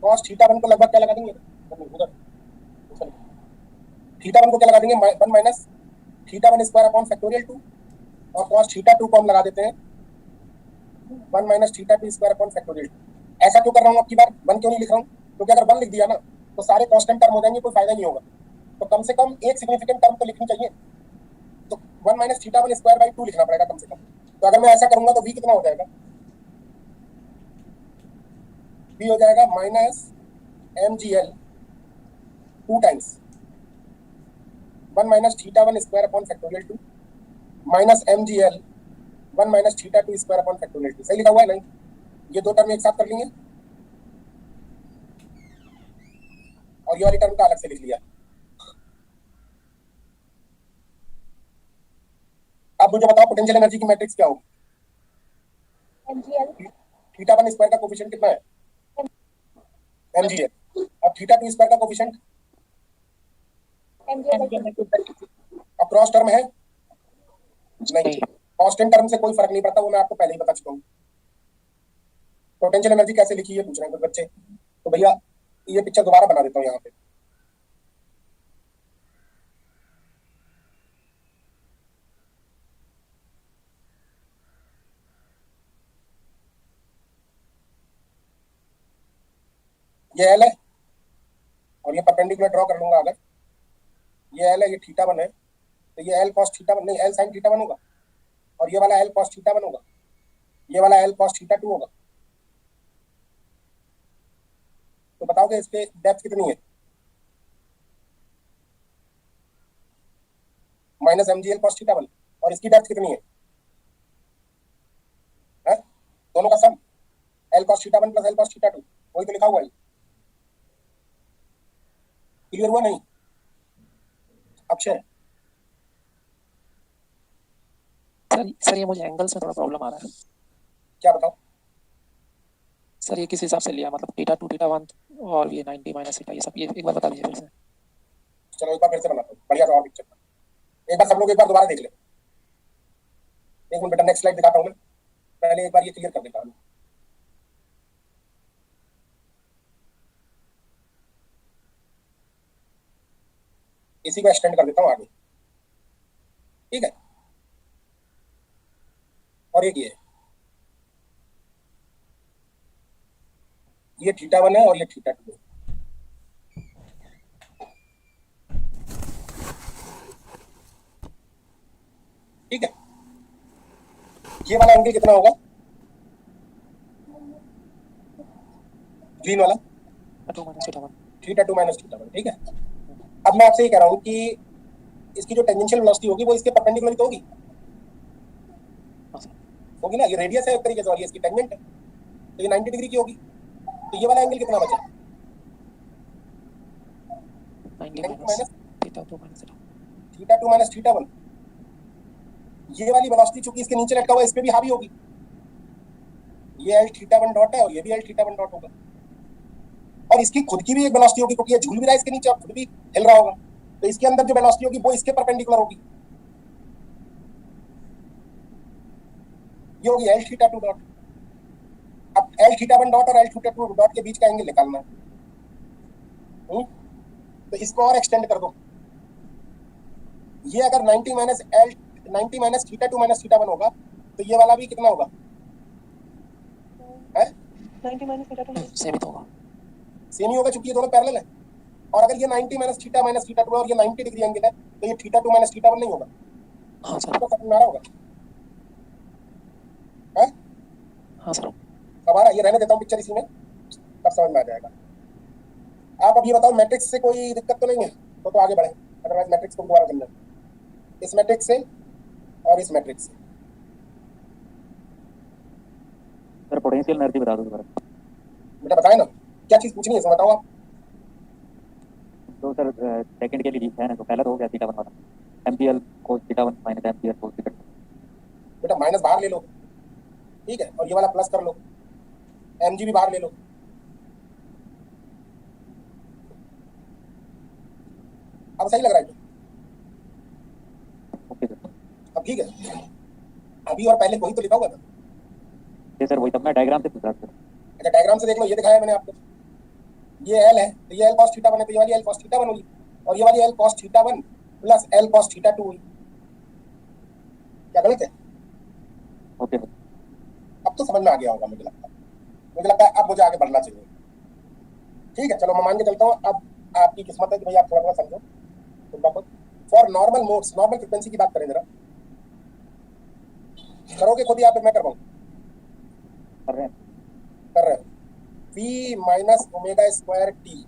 cos theta 1 को लगभग क्या लगा देंगे? उधर थीटा 1 को क्या लगा देंगे? 1 minus theta 1 square upon factorial 2 और cos थीटा 2 को हम लगा देते हैं 1 minus theta 2 square upon factorial 2। ऐसा क्यों कर रहा हूँ? अब की बार 1 क्यों नहीं लिख रहा हूँ? क्योंकि अगर 1 लिख दिया ना तो सारे कांस्टेंट टर्म हो जाएंगे, कोई फायदा नहीं होगा। तो कम से कम एक सिग्निफिकेंट टर्म तो लिखनी चाहिए। तो 1 माइनस थीटा 1 स्क्वायर बाई 2 लिखना पड़ेगा कम से कम। तो अगर मैं ऐसा करूंगा तो v कितना हो जाएगा? v हो जाएगा minus mgl 2 times 1 minus theta 1 square upon factorial 2 minus mgl 1 minus theta 2 square upon factorial 2। सही लिखा हुआ है? नहीं? ये दो टर्म एक साथ कर लेंगे और ये वाली टर्म का अलग से लिख लिया। अब मुझे बताओ पोटेंशियल एनर्जी की मैट्रिक्स क्या होगी? MGL थीटा 1 स्क्वायर का कोफिशिएंट कितना है? mgl और थीटा 2 स्क्वायर का कोफिशिएंट MGL और क्रॉस टर्म है? नहीं। कांस्टेंट टर्म से कोई फर्क नहीं पड़ता, वो मैं आपको पहले ही बता चुका हूँ। पोटेंशियल एनर्जी कैसे लिखी है पूछ रहे हैं कुछ बच्चे, तो भैया ये पिक्चर दोबारा बना देता हूँ यहाँ पे। ये एल है और ये परपेंडिकुलर ड्रॉ कर लूंगा। अगर ये एल है, ये थीटा 1 है, तो ये एल कॉस थीटा 1 नहीं, एल साइन थीटा 1 होगा और ये वाला एल कॉस थीटा 1 होगा, ये वाला एल कॉस थीटा 2 होगा। तो बताओ कि इस पे डेप्थ कितनी है? माइनस mgl cos थीटा 1 और इसकी डेप्थ कितनी है? दोनों का सम l cos theta 1 plus l cos theta 2, वही तो लिखा हुआ है। क्लियर हुआ? नहीं? अक्षय सर ये मुझे एंगल्स में थोड़ा प्रॉब्लम आ रहा है। क्या बताओ? सर ये किस हिसाब से लिया, मतलब थीटा 2 थीटा 1 और ये 90 माइनस थीटा, ये सब ये एक बार बता दीजिए फिर से। चलो एक बार फिर से बनाता हूँ बढ़िया सा और पिक्चर। एक बार सब लोग एक बार दोबारा देख ले। एक मिनट बेटा, नेक्स्ट स्लाइड दिखाता हूँ मैं, पहले एक बार ये क्लियर कर देता हूँ। इसी को एक्सटेंड कर देता हूँ आगे। ठीक है, और एक ये ये θ1 है और ये θ2 है। ठीक है, ये वाला एंगल कितना होगा, ग्रीन वाला, थीटा 2 माइनस थीटा 1। θ2 माइनस θ1। ठीक है, अब मैं आपसे ये कह रहा हूँ कि इसकी जो टेंजेंशियल वेलोसिटी होगी वो इसके परपेंडिकुलर तो होगी, हाँ सर। होगी ना, ये रेडियस है एक तरीके से और ये इसकी टेंजेंट है, तो ये 90 डिग्री की होगी। तो ये वाला एंगल कितना बचा, 90 minus theta 2 minus theta. θ2 minus θ1। ये वाली वेलोसिटी चूंकि इसके नीचे लटका हुआ है इस पे भी हावी होगी, ये L θ1 डॉट है और ये भी L θ1 डॉट होगा, और इसकी खुद की भी एक वेलोसिटी होगी क्योंकि ये झूल भी रहा है इसके नीचे और खुद भी हिल रहा होगा, तो इसके अंदर जो वेलोसिटी होगी वो इसके परपेंडिकुलर होगी, ये होगी L θ2 डॉट। अब L θ1 डॉट और L θ2 डॉट के बीच का एंगल निकालना है, तो इसको और एक्सटेंड कर दो, ये अगर 90 माइनस θ2 माइनस θ1 होगा तो ये वाला भी कितना होगा, है 90 माइनस θ2 सेम ही तो होगा। सेम ही होगा क्योंकि ये दोनों पैरेलल है, और अगर ये 90 माइनस θ है और ये 90 डिग्री एंगल है तो ये θ2 माइनस θ1 नहीं होगा। हाँ सर। तो समझ में आ रहा होगा, है हाँ सर। अब आ रहा, ये रहने देता हूँ पिक्चर इसी में, तब समझ में आ जाएगा। आप अब ये बताओ मैट्रिक्स से कोई दिक्कत तो नहीं है, तो आगे बढ़े, अदरवाइज मैट्रिक्स को दोबारा समझें, इस मैट्रिक्स से और इस मैट्रिक्स से। सर पोटेंशियल एनर्जी बता दो दोबारा। बेटा बताए ना क्या चीज पूछनी है, इसमें बताओ आप। तो सर सेकंड के लिए है ना, तो पहला तो हो गया θ1 वाला, mgl cos θ1 minus mgl cos θ2। बेटा माइनस बाहर ले लो, ठीक है, और ये वाला प्लस कर लो, mg भी बाहर ले लो। अब सही लग रहा है क्या? Okay sir. अब ठीक है, अभी और पहले वही तो लिखा हुआ था। ये सर वही, तब मैं डायग्राम से पूछ रहा था। अच्छा डायग्राम से देख लो, ये दिखाया मैंने आपको, ये L है तो ये L cos θ1 है, तो ये वाली L cos θ1 होगी और ये वाली L cos θ1 plus L cos θ2 हुई। क्या गलत है? Okay sir. अब तो समझ में आ गया होगा मुझे लगता है अब मुझे आगे बढ़ना चाहिए। ठीक है, चलो मैं मान के चलता हूँ। अब आपकी किस्मत है कि भाई आप थोड़ा थोड़ा समझो, तो for normal modes, normal frequency की बात करें जरा, करोगे खुद ही आप, मैं करवाऊँ? कर रहे हैं। कर रहे हैं। v minus omega square t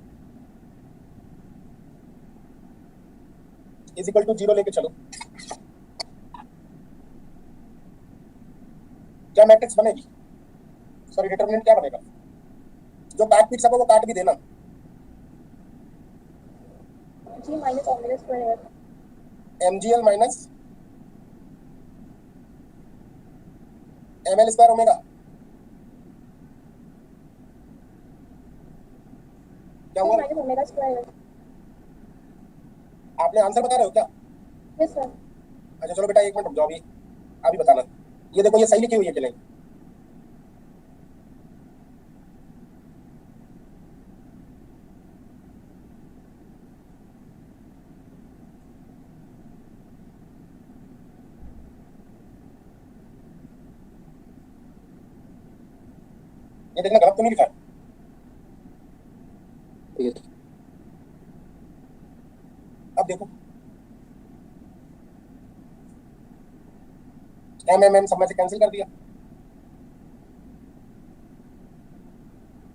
is equal to 0 लेके चलो, क्या मैट्रिक्स बनेगी? सॉरी डिटरमिनेंट क्या बनेगा? जो काट पीट सको वो काट भी देना। G minus omega square mgl minus ml square omega, क्या हुआ? Minus omega square. आपने आंसर बता रहे हो क्या? Yes sir. अच्छा चलो बेटा एक मिनट रुक जाओ, अभी बताना। ये देखो ये सही लिखी हुई है कि नहीं? ये देखना गलत तो नहीं लिखा है? ठीक है। अब देखो एम सब में से कैंसिल कर दिया,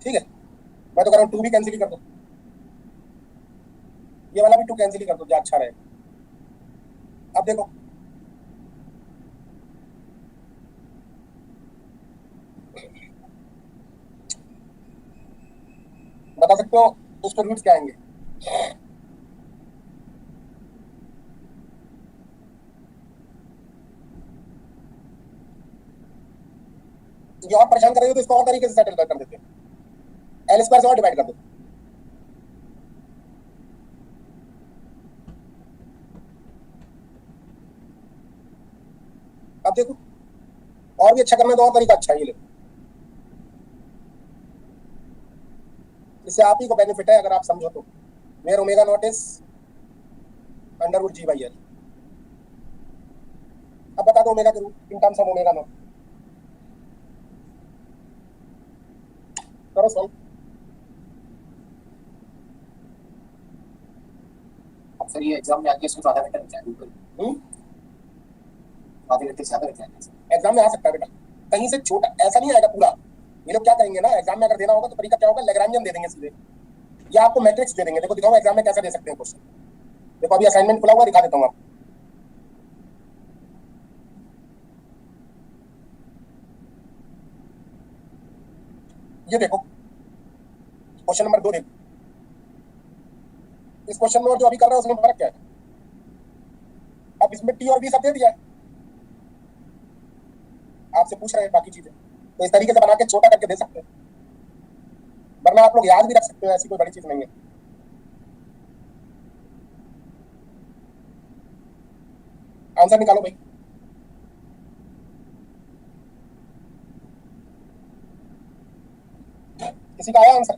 ठीक है। मैं तो कह रहा हूँ 2 भी कैंसिल ही कर दो, ये वाला भी 2 कैंसिल ही कर दो, जो अच्छा रहेगा। अब देखो बता सकते हो उसके रूट्स क्या आएंगे? ये और परेशान कर रहे हो तो इसको और तरीके से सेटल कर देते हैं, एल स्क्वायर से और डिवाइड कर दो। अब देखो और भी अच्छा करना है तो और तरीका अच्छा है, ये ले, इससे आप ही को बेनिफिट है अगर आप समझो तो। Where omega naught is under root g by l. अब बता दो ओमेगा के root in terms of omega naught, करो सॉल्व। सर ये एग्जाम में आके इसमें ज्यादा बेटर लग जाएगा। आधे घंटे से ज्यादा लग जाएगा। एग्जाम में आ सकता है बेटा, कहीं से छोटा ऐसा नहीं आएगा पूरा। ये लोग क्या करेंगे ना, एग्जाम में अगर देना होगा तो तरीका क्या होगा, लैग्रेंजियन दे देंगे सीधे, या आपको मैट्रिक्स दे देंगे। देखो दिखाओ एग्जाम में कैसा दे सकते हैं क्वेश्चन। देखो अभी असाइनमेंट खुला हुआ दिखा देता हूँ आपको। ये देखो क्वेश्चन नंबर 2 देखो, इस क्वेश्चन में और जो अभी कर रहा है उसमें फर्क क्या है। अब इसमें टी और बी सब दे दिया है, आपसे पूछ रहे हैं बाकी चीजें, तो इस तरीके से बना के छोटा करके दे सकते हैं, वरना आप लोग याद भी रख सकते हो, ऐसी कोई बड़ी चीज नहीं है। आंसर निकालो भाई। किसी का आया answer?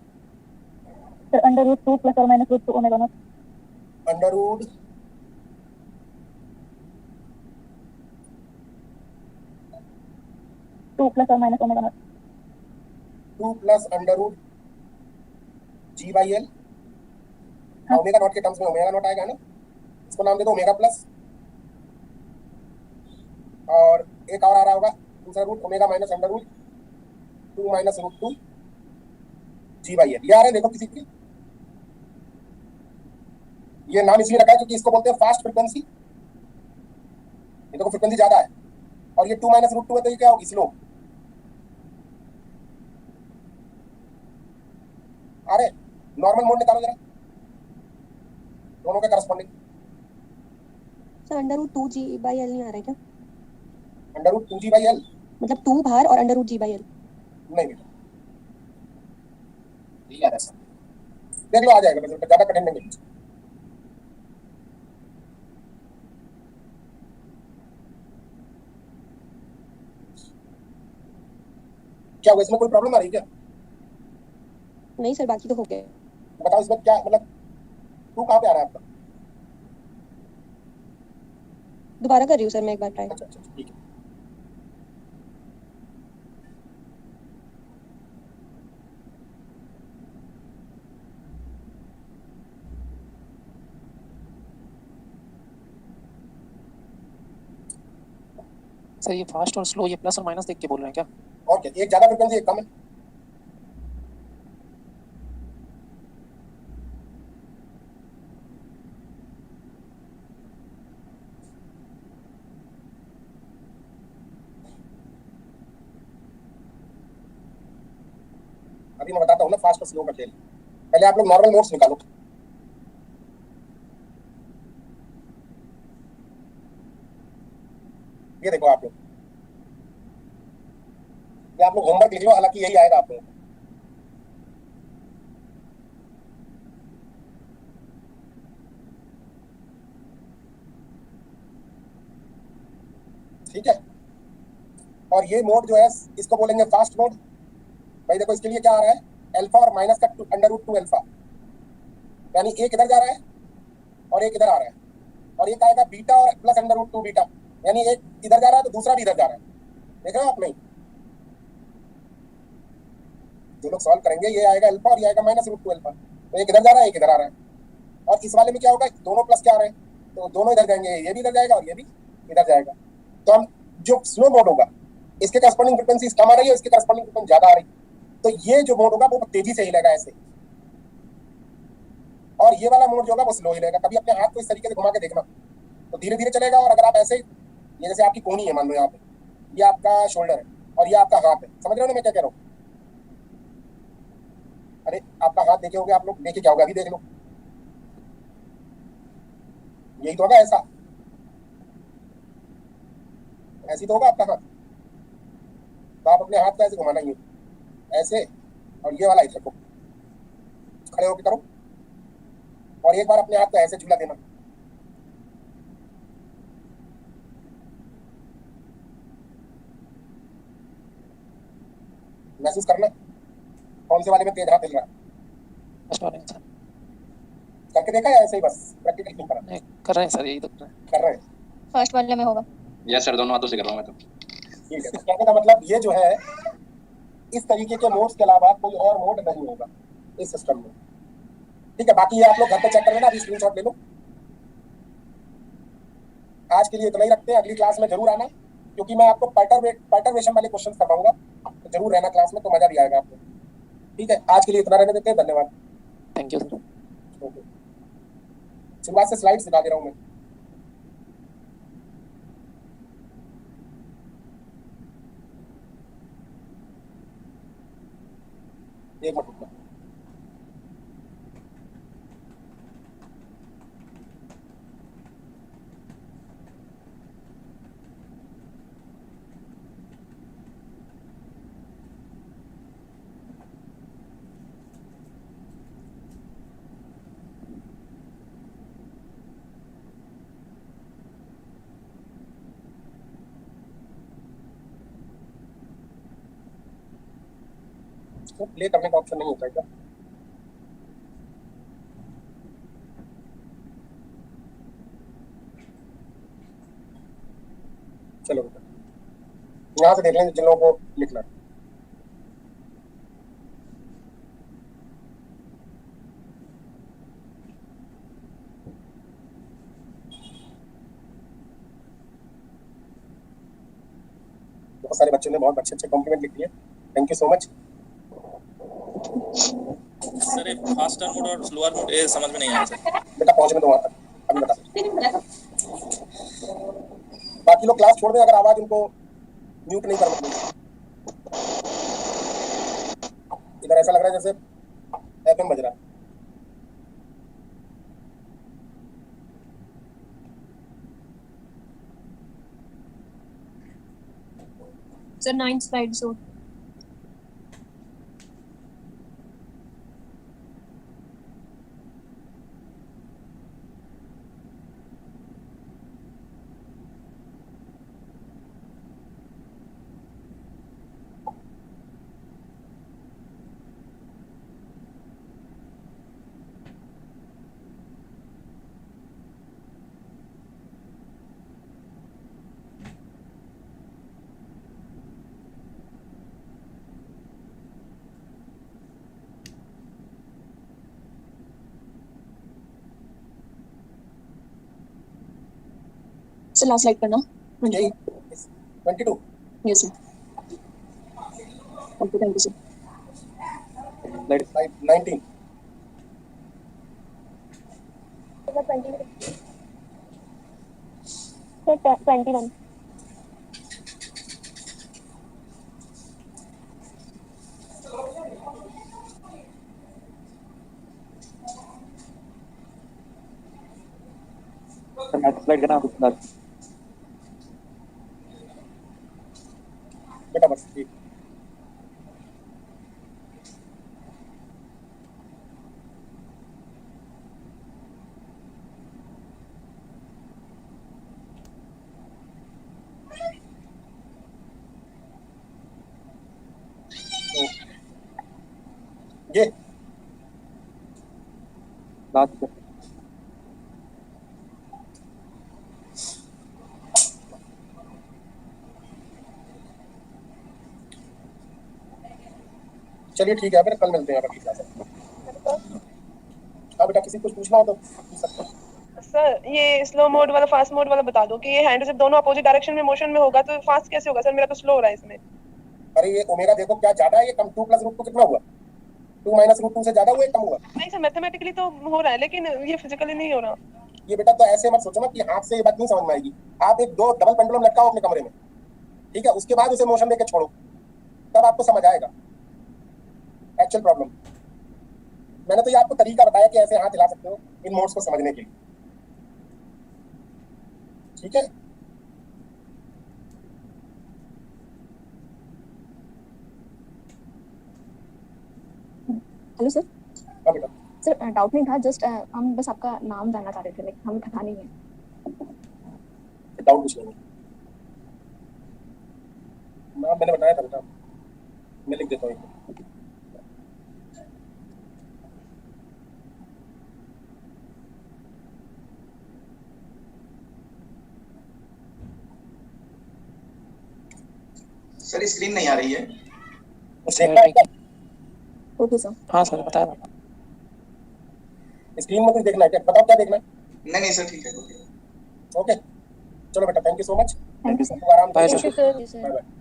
Sir under root 2 plus और minus root 2 omega naught. Under root 2 plus और minus omega naught. 2 plus under root g by L. Omega naught के टर्म्स में ओमेगा नॉट आएगा ना, इसको नाम दे दो ओमेगा प्लस, और एक और आ रहा होगा दूसरा root omega minus under root 2 minus root 2 g by l. ये आ रहे हैं देखो किसी की, ये नाम इसलिए रखा है क्योंकि इसको बोलते हैं फास्ट फ्रीक्वेंसी। ये देखो फ्रीक्वेंसी ज्यादा है, और ये 2 माइनस रूट 2 है तो ये क्या होगी, स्लो। अरे नॉर्मल मोड निकालो जरा दोनों के corresponding. Sir under root 2 g by l नहीं आ रहा है क्या? Under root 2 g by l मतलब 2 बाहर और under root g by l. नहीं बेटा, यही आ रहा है सर, देख लो आ जाएगा, बस ज्यादा कठिन नहीं है। क्या हुआ, इसमें कोई प्रॉब्लम आ रही है क्या? नहीं सर बाकी तो हो गया। बताओ इसमें क्या मतलब, तू कहाँ पे आ रहा है आपका? दोबारा कर रही हूँ सर मैं एक बार ट्राई। अच्छा ठीक है। सर ये फास्ट और स्लो ये प्लस और माइनस देख के बोल रहे हैं क्या? और क्या, एक ज्यादा फ्रीक्वेंसी एक कम है। अभी मैं बताता हूँ ना फास्ट और स्लो का खेल। पहले आप लोग नॉर्मल मोड्स निकालो। ये देखो आप लोग, ये आप लोग होमवर्क लिख लो, हालांकि यही आएगा आप लोगों को। ठीक है, और ये मोड जो है इसको बोलेंगे फास्ट मोड। भाई देखो इसके लिए क्या आ रहा है, अल्फा और माइनस का अंडर रूट 2 अल्फा, यानी एक इधर जा रहा है और एक इधर आ रहा है, और एक आएगा बीटा और प्लस अंडर रूट 2 बीटा, यानी एक इधर जा रहा है तो दूसरा भी इधर जा रहा है। देख रहे हो आप? नहीं, जो लोग सॉल्व करेंगे ये आएगा अल्फा और ये आएगा माइनस रूट 2 अल्फा, तो एक इधर जा रहा है एक इधर आ रहा है। और इस वाले में क्या होगा, दोनों प्लस क्या आ रहे हैं तो दोनों इधर जाएंगे, ये भी इधर जाएगा और ये भी इधर जाएगा। तो हम जो स्लो मोड होगा इसके करस्पॉन्डिंग फ्रीक्वेंसी कम आ रही है, इसके करस्पॉन्डिंग फ्रीक्वेंसी ज्यादा आ रही है, तो ये जो मोड होगा वो तेजी से हिलेगा ऐसे, और ये वाला मोड जो होगा वो स्लो हिलेगा। कभी अपने हाथ को इस तरीके से घुमा के देखना तो धीरे धीरे चलेगा, और अगर आप ऐसे, ये जैसे आपकी कोहनी है मान लो यहाँ पे, ये आपका शोल्डर है और ये आपका हाथ है, समझ रहे हो ना मैं क्या कह रहा हूँ? अरे आपका हाथ देखे होगे आप लोग, देखे क्या होगा अभी देख लो, यही तो होगा, ऐसा ऐसी तो होगा आपका हाथ। तो आप अपने हाथ को ऐसे घुमाना, ये ऐसे, और ये वाला इधर को खड़े होकर करो, और एक बार अपने हाथ को ऐसे झूला देना। महसूस करना कौन से वाले में तेज हाथ हिल रहा है। फर्स्ट वाले में सर करके देखा है ऐसे ही, बस प्रैक्टिकल नहीं करा? नहीं कर रहे हैं सर, यही तो कर रहे हैं। फर्स्ट वाले में होगा। यस सर, दोनों हाथों से कर रहा हूँ मैं तो। ठीक है, तो कहने का मतलब ये जो है, इस तरीके के मोड्स के अलावा कोई और मोड नहीं होगा इस सिस्टम में। ठीक है, बाकी ये आप लोग घर पे चेक कर लेना, अभी स्क्रीनशॉट ले लो आज के लिए इतना ही रखते हैं, अगली क्लास में जरूर आना, क्योंकि मैं आपको पर्टरवेशन वाले क्वेश्चन करवाऊंगा, तो जरूर रहना क्लास में, तो मजा भी आएगा आपको। ठीक है, आज के लिए इतना रहने देते हैं, धन्यवाद। Thank you sir. ओके, शुरुआत से स्लाइड्स दिखा दे रहा हूँ मैं। एक मिनट रुकना। तो प्ले करने का ऑप्शन नहीं होता है क्या? चलो यहाँ से देख लेंगे जिन लोगों को लिखना है। बहुत सारे बच्चों ने बहुत अच्छे अच्छे कॉम्प्लीमेंट लिख दिए, thank you so much. Sir ये फास्टर मोड और स्लोअर मोड ये समझ में नहीं आया सर। बेटा पहुंचने दो वहां तक, अभी बता। बाकी लोग क्लास छोड़ दें अगर आवाज उनको म्यूट नहीं करना। इधर ऐसा लग रहा है जैसे एफएम बज रहा है। सर 9 स्लाइड्स हो। सर लास्ट स्लाइड करना। 22 yes sir. Okay thank you sir. Slide 19 21 sir next slide देना कुछ ना। बेटा बस ठीक। ये लास्ट चलिए ठीक है, फिर कल मिलते हैं अगली क्लास में। हाँ बेटा, किसी कुछ पूछना हो तो पूछ सकते हैं। सर ये स्लो मोड वाला फास्ट मोड वाला बता दो कि ये हैंड जब दोनों अपोजिट डायरेक्शन में मोशन में होगा तो फास्ट कैसे होगा? सर मेरा तो स्लो हो रहा है इसमें। अरे ये ओमेगा देखो क्या ज्यादा है, ये कम 2 + √2 कितना हुआ? 2 - √2 से ज्यादा हुआ, कम हुआ? नहीं सर मैथमेटिकली तो हो रहा है लेकिन ये फिजिकली नहीं हो रहा। ये बेटा तो ऐसे मत सोचो ना कि हाथ से ये बात नहीं समझ में आएगी। आप एक 2 डबल पेंडुलम लटकाओ अपने कमरे में, ठीक है, उसके बाद उसे मोशन देके छोड़ो, तब आपको समझ आएगा एक्चुअल प्रॉब्लम। मैंने तो ये आपको तरीका बताया कि ऐसे हाथ हिला सकते हो इन मोड्स को समझने के लिए, ठीक है। Hello sir. हाँ बेटा। सर डाउट नहीं था, जस्ट हम बस आपका नाम जानना चाह रहे थे, लाइक हमें पता नहीं है। डाउट कुछ नहीं, नाम मैंने बताया था बेटा, मैं लिख देता हूँ। सर स्क्रीन नहीं आ रही है। Okay sir. हाँ सर बताया। स्क्रीन में कुछ देखना है क्या? बताओ क्या देखना है। नहीं नहीं सर ठीक है। ओके चलो बेटा, thank you so much, thank you sir. आराम Bye, करिए, sir. Bye bye.